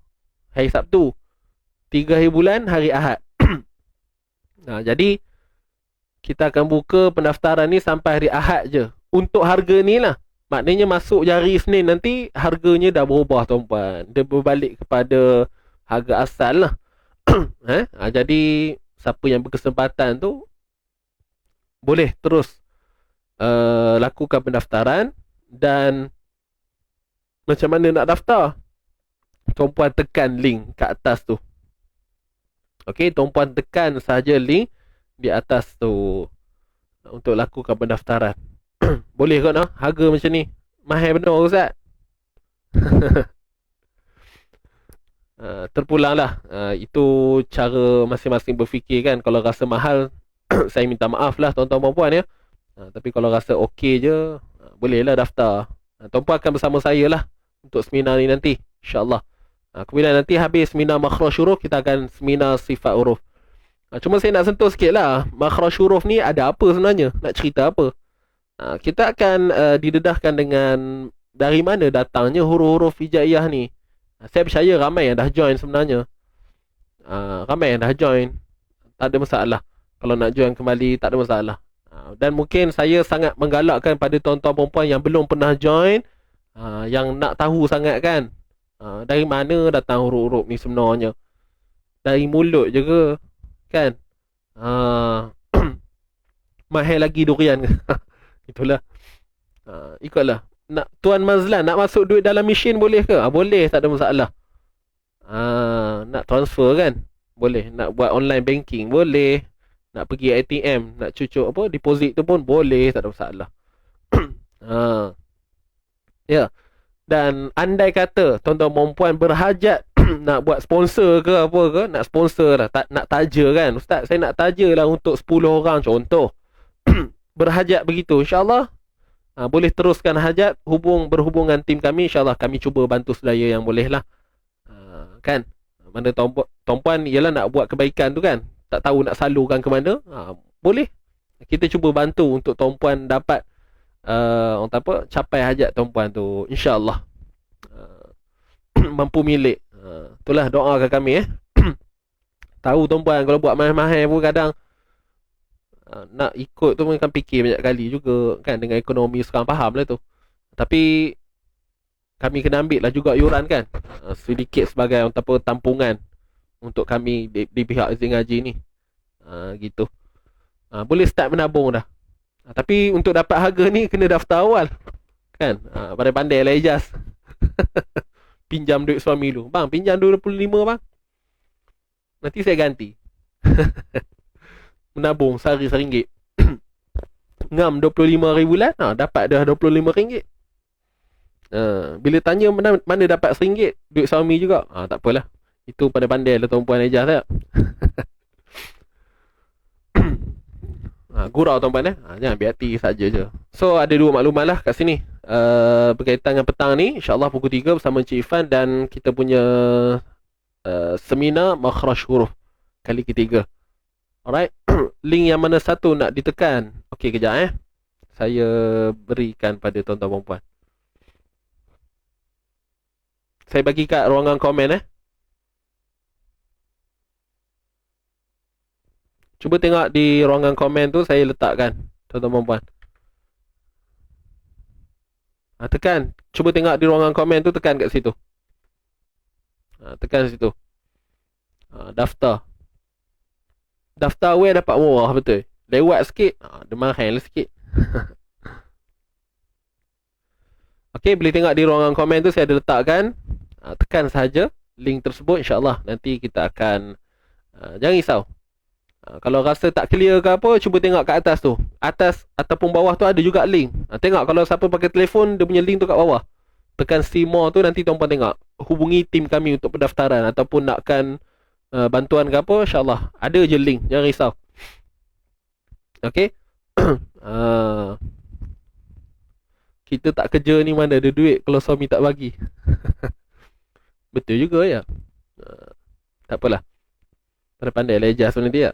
hari Sabtu, 3 hari bulan hari Ahad. Jadi kita akan buka pendaftaran ni sampai hari Ahad je. Untuk harga ni lah, maknanya masuk hari Isnin nanti harganya dah berubah tuan-puan. Dia berbalik kepada harga asal lah. Jadi siapa yang berkesempatan tu boleh terus lakukan pendaftaran. Dan macam mana nak daftar? Tuan-puan tekan link kat atas tu. Okey, tuan-puan tekan saja link di atas tu untuk lakukan pendaftaran. Boleh kot noh? Harga macam ni mahal benar Ustaz. Terpulang lah. Itu cara masing-masing berfikir kan. Kalau rasa mahal, saya minta maaf lah tuan-tuan dan puan ya. Tapi kalau rasa okey je, bolehlah daftar. Tuan-puan akan bersama saya lah untuk seminar ni nanti, insyaAllah. Kemudian nanti habis seminar makhraj huruf, kita akan seminar sifat huruf. Cuma saya nak sentuh sikit lah, makhraj huruf ni ada apa sebenarnya, nak cerita apa. Kita akan didedahkan dengan dari mana datangnya huruf-huruf hijaiyah ni. Saya percaya ramai yang dah join sebenarnya. Ramai yang dah join, tak ada masalah. Kalau nak join kembali, tak ada masalah. Dan mungkin saya sangat menggalakkan pada tuan-tuan perempuan yang belum pernah join, yang nak tahu sangat kan, dari mana datang huruf-huruf ni sebenarnya. Dari mulut je ke, kan. Mahal lagi durian. Itulah. Ikutlah. Nak Tuan Mazlan nak masuk duit dalam mesin boleh ke? Boleh, tak ada masalah. Nak transfer kan? Boleh. Nak buat online banking boleh. Nak pergi ATM, nak cucuk apa deposit tu pun boleh, tak ada masalah. Ya. Dan andai kata tuan-tuan perempuan berhajat nak buat sponsor ke apa ke, nak sponsor lah, nak taja kan, Ustaz saya nak taja lah untuk 10 orang contoh. Berhajat begitu, insyaAllah boleh teruskan hajat, berhubungan tim kami, insyaAllah kami cuba bantu sedaya yang boleh lah. Kan, mana tuan-puan ialah nak buat kebaikan tu kan, tak tahu nak salurkan ke mana, boleh kita cuba bantu untuk tuan-puan dapat orang apa, capai hajat tuan-puan tu, insyaAllah. Mampu milik. Itulah doakan kami Tahu tuan-puan kalau buat mahal-mahal pun kadang nak ikut tu kan fikir banyak kali juga kan, dengan ekonomi sekarang, faham lah tu. Tapi kami kena ambil lah juga yuran kan, sedikit sebagai orang apa, tampungan untuk kami di pihak Izin Ngaji ni. Gitu. Boleh start menabung dah. Tapi untuk dapat harga ni kena daftar awal kan. Pandai-pandai lah Ijaz. Pinjam duit suami lu, bang pinjam 25 bang, nanti saya ganti. Menabung sehari RM1. Ngam 25 hari bulan, dapat dah RM25. Bila tanya mana dapat RM1, duit suami juga, tak apalah. Itu pandai-pandai lah tuan-puan Ijaz tak? Gurau tuan-puan jangan ambil hati saja je. So ada dua maklumat lah kat sini. berkaitan dengan petang ni, insyaAllah pukul 3 bersama Encik Ifan, dan kita punya seminar makhraj huruf kali ketiga. Alright. Link yang mana satu nak ditekan? Okey, kejap saya berikan pada tuan-tuan perempuan. Saya bagi kat ruangan komen Cuba tengok di ruangan komen tu, saya letakkan tuan-tuan perempuan. Tekan. Cuba tengok di ruangan komen tu, tekan kat situ. Tekan situ. Daftar. Daftar where dapat murah betul. Lewat sikit, dia mahal sikit. Okey, boleh tengok di ruangan komen tu saya ada letakkan. Tekan sahaja link tersebut, insya-Allah nanti kita akan jangan risau. Kalau rasa tak clear ke apa, cuba tengok kat atas tu. Atas ataupun bawah tu ada juga link. Tengok kalau siapa pakai telefon, dia punya link tu kat bawah. Tekan see more tu, nanti tuan-puan tengok. Hubungi tim kami untuk pendaftaran ataupun nakkan bantuan ke apa, insya-Allah ada je link, jangan risau. Okey. Kita tak kerja ni mana ada duit kalau suami tak bagi. Betul juga ya. Tak apalah. Pandai-pandai lah adjust nanti ya.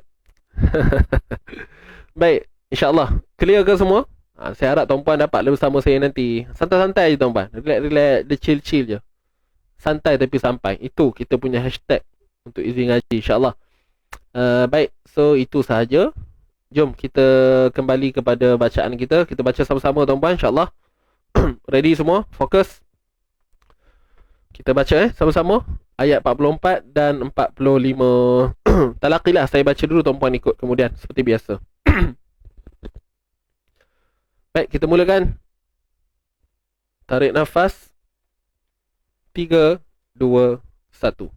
Baik, insya-Allah clear ke semua? Saya harap tuan-puan dapat bersama saya nanti. Santai-santai je tuan-puan. Relax, dia chill-chill je. Santai tapi sampai. Itu kita punya hashtag untuk izin ngaji, insya-Allah. Baik, so itu sahaja. Jom kita kembali kepada bacaan kita. Kita baca sama-sama tuan-puan, insya-Allah. Ready semua? Fokus. Kita baca sama-sama ayat 44 dan 45. Talaqilah, saya baca dulu, tuan-puan ikut kemudian seperti biasa. Baik, kita mulakan. Tarik nafas. 3, 2, 1.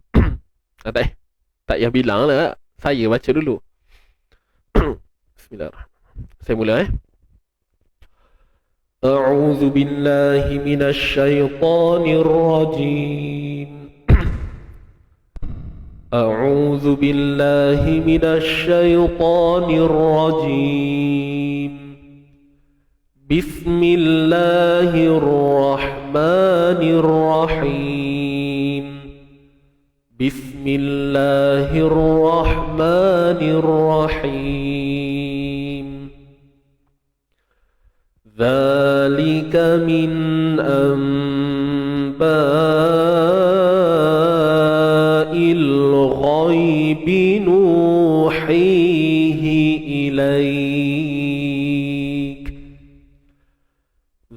Tak payah bilang lah. Saya baca dulu. Bismillahirrahmanirrahim. Saya mula A'udzu billahi minasy syaithanir rajim. A'udzu billahi minasy syaithanir rajim. Bismillahirrahmanirrahim. Bismillahirrahmanirrahim. ذلك من أنباء الغيب نوحيه إليك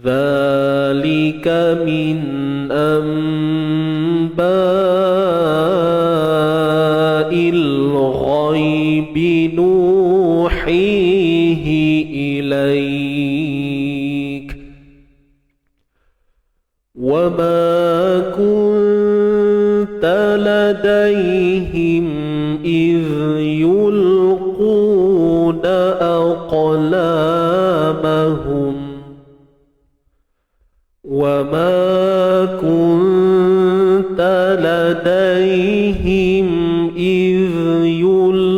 ذلك من أنباء الغيب نوحيه إليك وما كنت لديهم إذ يلقون أقلامهم وما كنت لديهم إذ يلقون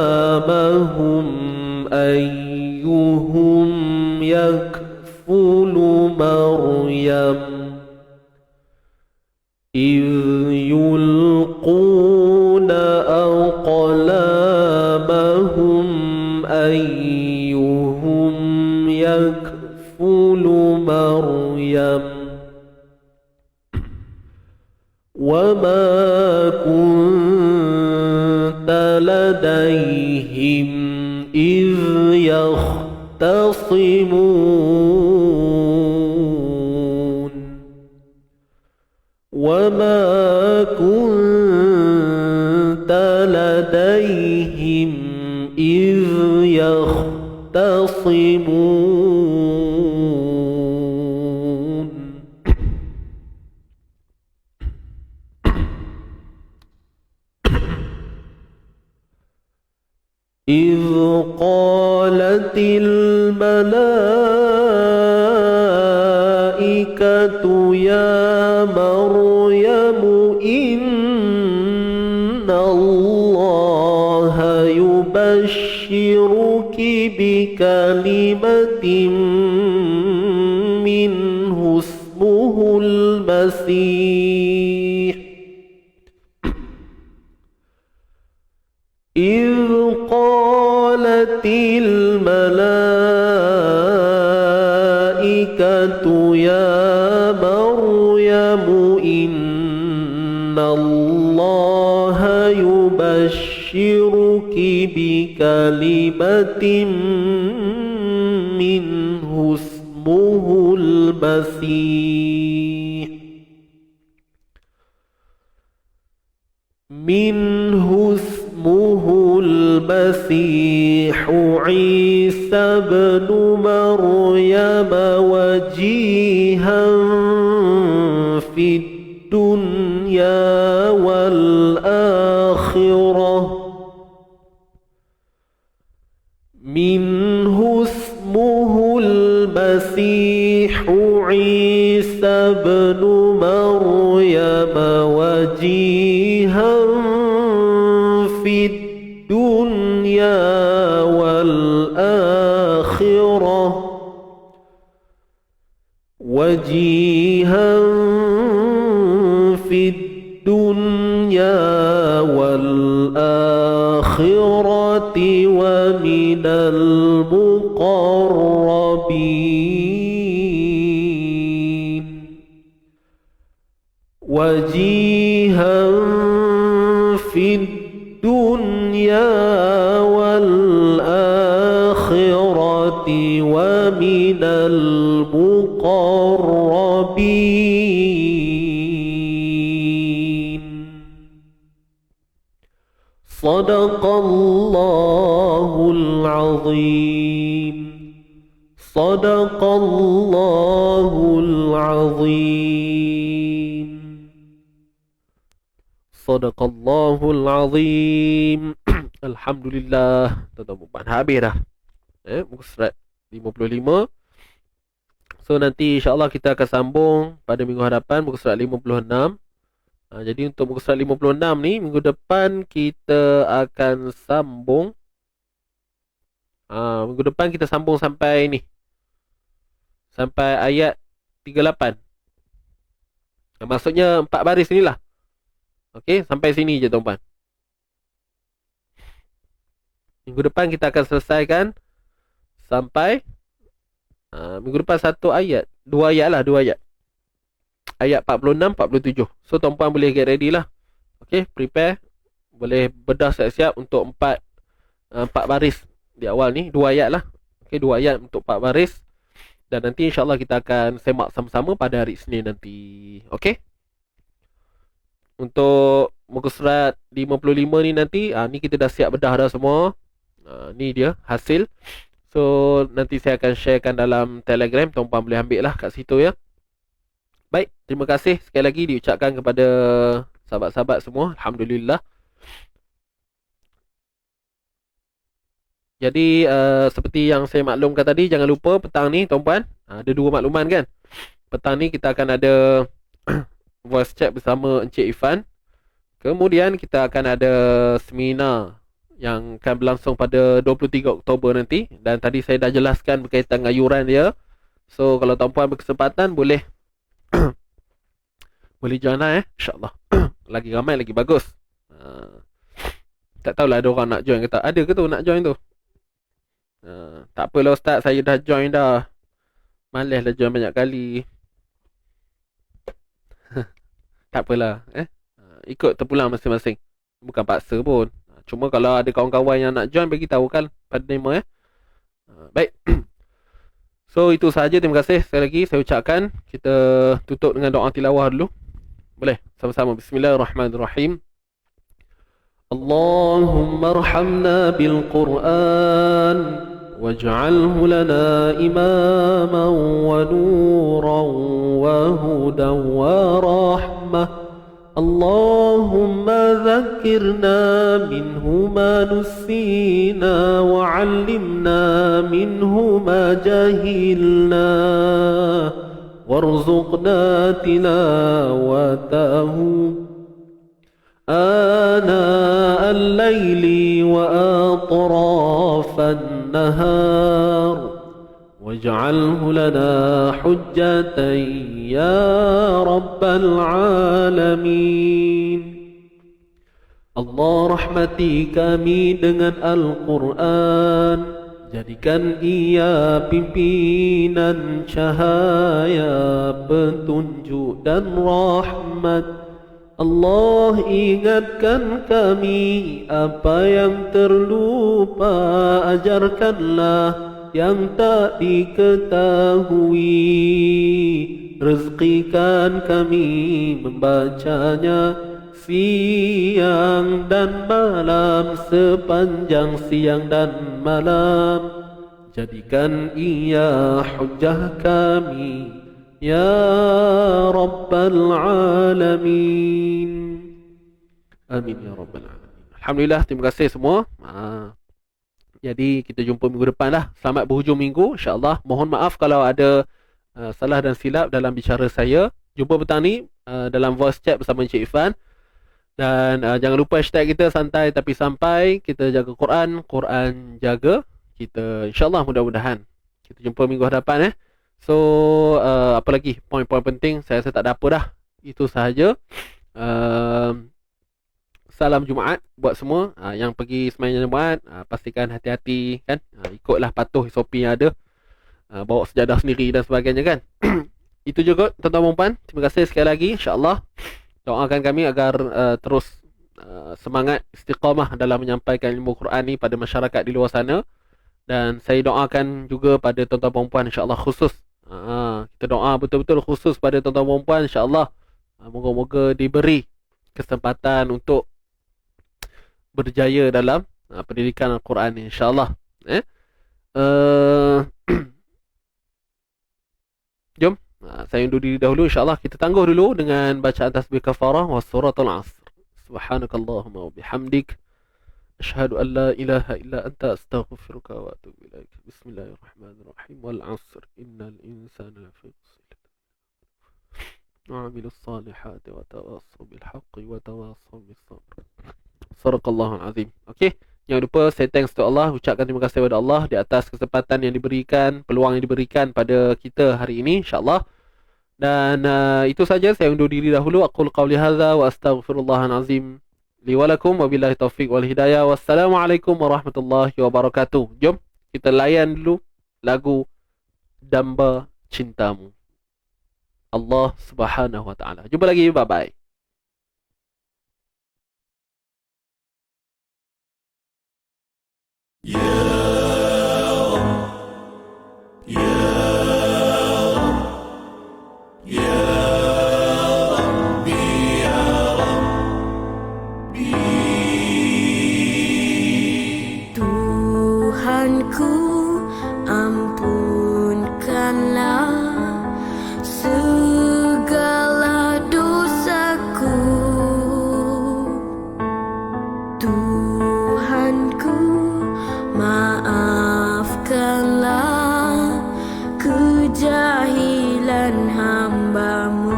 أقلامهم أيهم يكفل مريم إذ يلقون أقلامهم أيهم يكفل مريم وما كنت لديهم إذ يختصمون وما كنت لديهم إذ يختصمون إذ قالت الملائكة يا مريم بكلمة منه اسمه المسيح إذ قالت الملائكة يا مريم إن الله يبشرك بكلمة منه اسمه المسيح عيسى بن مريم وجيها في الدنيا والآخرة منه اسمه المسيح عيسى بن مريم وجيها في الدنيا والآخرة وجيها في الدنيا والآخرة ومن المقربين وجيها في الدنيا والآخرة ومن المقربين صدق الله العظيم صدق الله العظيم صدق الله العظيم Alhamdulillah. Tuan-tuan habis dah muka surat 55. So nanti insyaAllah kita akan sambung pada minggu hadapan muka surat 56. Jadi untuk muka surat 56 ni, minggu depan kita akan sambung. Minggu depan kita sambung sampai ni, sampai ayat 38. Maksudnya 4 baris ni lah. Okey, sampai sini je tuan-tuan. Minggu depan kita akan selesaikan sampai minggu depan 1 ayat, 2 ayat lah, 2 ayat. Ayat 46, 47. So tuan-puan boleh get ready lah. Okay, prepare. Boleh bedah siap-siap untuk 4 baris di awal ni. 2 ayat lah. Okay, 2 ayat untuk 4 baris. Dan nanti insyaAllah kita akan semak sama-sama pada hari Isnin nanti. Okay. Untuk muka surat 55 ni nanti, ni kita dah siap bedah dah semua. Ni dia hasil. So nanti saya akan sharekan dalam Telegram. Tuan-puan boleh ambil lah kat situ ya. Baik, terima kasih sekali lagi diucapkan kepada sahabat-sahabat semua. Alhamdulillah. Jadi seperti yang saya maklumkan tadi, jangan lupa petang ni tuan-puan, ada 2 makluman kan. Petang ni kita akan ada voice chat bersama Encik Ifan. Kemudian kita akan ada seminar yang akan berlangsung pada 23 Oktober nanti. Dan tadi saya dah jelaskan berkaitan dengan yuran dia. So kalau tuan-puan berkesempatan boleh boleh join lah InsyaAllah. Lagi ramai lagi bagus. Tak tahulah ada orang nak join ke tak. Ada ke tu nak join tu? Tak apalah Ustaz, saya dah join dah. Malas lah join banyak kali. Tak apalah ikut terpulang masing-masing. Bukan paksa pun. Cuma kalau ada kawan-kawan yang nak join, bagi tahu kan pada demo baik. So itu sahaja. Terima kasih sekali lagi saya ucapkan. Kita tutup dengan doa tilawah dulu. Boleh sama-sama. Bismillahirrahmanirrahim. Allahumma arhamna bil Qur'an waj'alhu lana imaman wa nuran wa hudan wa rahmah. اللهم ذكرنا منه ما نسينا وعلمنا منه ما جهلنا وارزقنا تلاوته آناء الليل وأطراف النهار والنهار واجعله لنا حجة يا رب العالمين. Allah rahmati kami dengan Al-Quran, jadikan ia pimpinan cahaya, petunjuk dan rahmat. Allah ingatkan kami apa yang terlupa, ajarkanlah yang tak diketahui. Rezekikan kami membacanya siang dan malam, sepanjang siang dan malam. Jadikan ia hujjah kami ya Rabbal Alamin. Amin ya Rabbal Alamin. Alhamdulillah, terima kasih semua. Jadi kita jumpa minggu depan lah. Selamat berhujung minggu, insyaAllah. Mohon maaf kalau ada salah dan silap dalam bicara saya. Jumpa petang ni dalam voice chat bersama Encik Irfan. Dan jangan lupa hashtag kita santai tapi sampai. Kita jaga Quran, Quran jaga kita, insyaAllah. Mudah-mudahan kita jumpa minggu hadapan. So apa lagi poin-poin penting, saya rasa tak ada apa dah. Itu sahaja. Salam Jumaat buat semua. Yang pergi sembahyang Jumaat, pastikan hati-hati kan. Ikutlah patuh SOP yang ada. Bawa sejadah sendiri dan sebagainya kan. Itu juga tuan-tuan dan puan. Terima kasih sekali lagi, insyaAllah. Doakan kami agar terus semangat istiqamah dalam menyampaikan ilmu Quran ni pada masyarakat di luar sana. Dan saya doakan juga pada tuan-tuan dan puan, insyaAllah khusus. Kita doa betul-betul khusus pada tuan-tuan dan puan, insyaAllah. Moga-moga diberi kesempatan untuk berjaya dalam pendidikan Al-Quran ni, insyaAllah. Jom. Saya undur diri dahulu, insyaAllah. Kita tangguh dulu dengan bacaan tasbih kafarah wa suratul asr. Subhanakallahumma wa bihamdik, asyhadu an la ilaha illa anta, astaghfiruka wa atubu ilaik. Bismillahirrahmanirrahim. Wal asr innal insana lafi khusr wa 'amilus salihati wa tawassaw bil haqqi wa tawassaw bis sabr. Sadaqallahul azim. Okey, jangan lupa say thanks to Allah, ucapkan terima kasih kepada Allah di atas kesempatan yang diberikan, peluang yang diberikan pada kita hari ini, insya-Allah. Dan itu saja, saya undur diri dahulu. Aqul qawli hadza wa astaghfirullahal azim li wa lakum wa billahi taufiq wal hidayah. Wassalamualaikum warahmatullahi wabarakatuh. Jom kita layan dulu lagu Damba Cintamu, Allah Subhanahu wa taala. Jumpa lagi, bye bye. Tuhanku, ampunkanlah segala dosaku. Tuhanku, maafkanlah kejahilan hamba-Mu.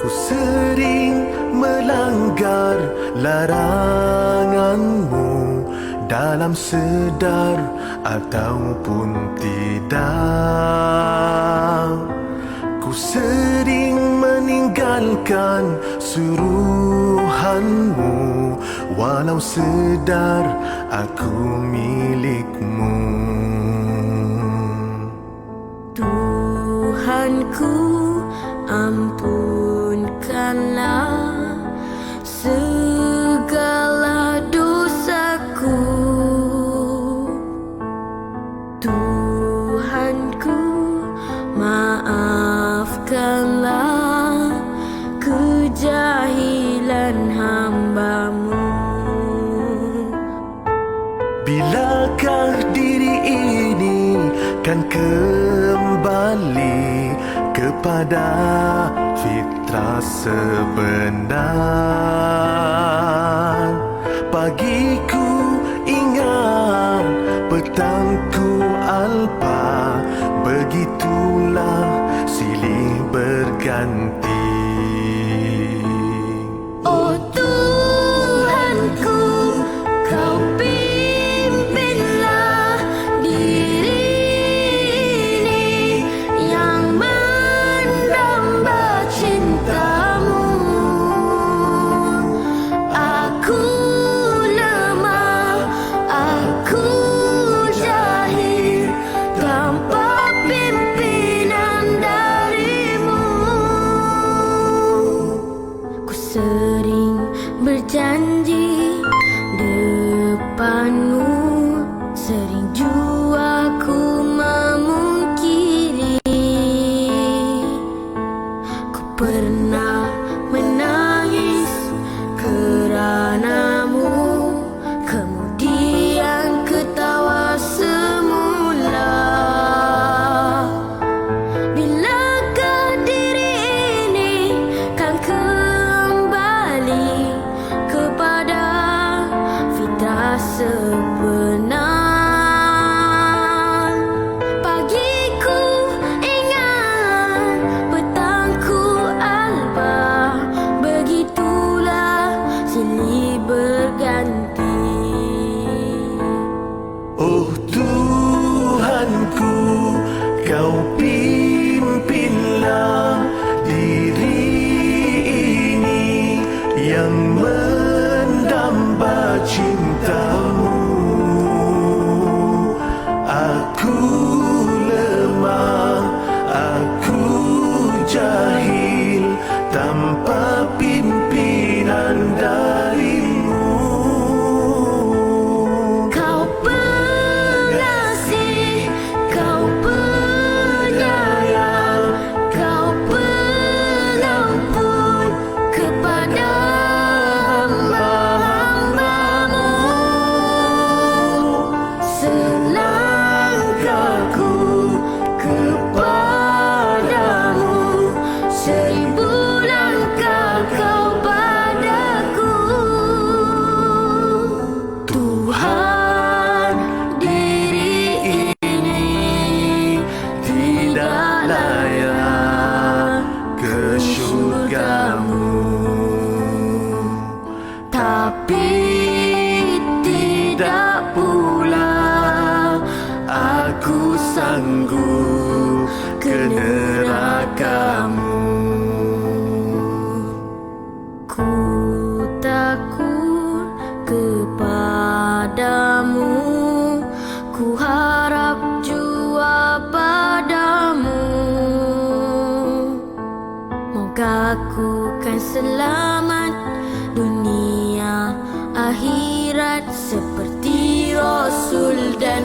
Ku sering melanggar larangan-Mu, dalam sedar ataupun tidak. Ku sering meninggalkan suruhan-Mu, walau sedar aku milik-Mu. Tuhanku, ampunkanlah segala dosaku. Tuhanku, maafkanlah kejahilan hamba-Mu. Bilakah diri ini kan kembali kepada fitrah sebenar? Pagiku ingat, petangku alpa, begitulah silih berganti. Oh Tuhanku, Kau pilih aku memungkiri. Ku pernah menangis keranamu, kemudian ketawa semula. Bilakah diri ini kan kembali kepada fitrah sebenar? Pagiku ingat, petangku alba, begitulah silih berganti. Oh Tuhanku, kau pimpinlah diri ini yang mendamba cintamu. Aku lemah, aku jahil tanpa pimpinan darimu. Kau pengasih, kau penyayang, kau pengampun kepada hamba-hambamu. Selangkahku kepadamu, 1000 langkah kau padaku. Tuhan, diri ini tidak layak ke syurgamu, tapi tidak pula aku sanggup ke nerakamu. Ku takut kepadamu, ku harap jua padamu. Moga ku kan selamat dunia akhirat seperti Rasul dan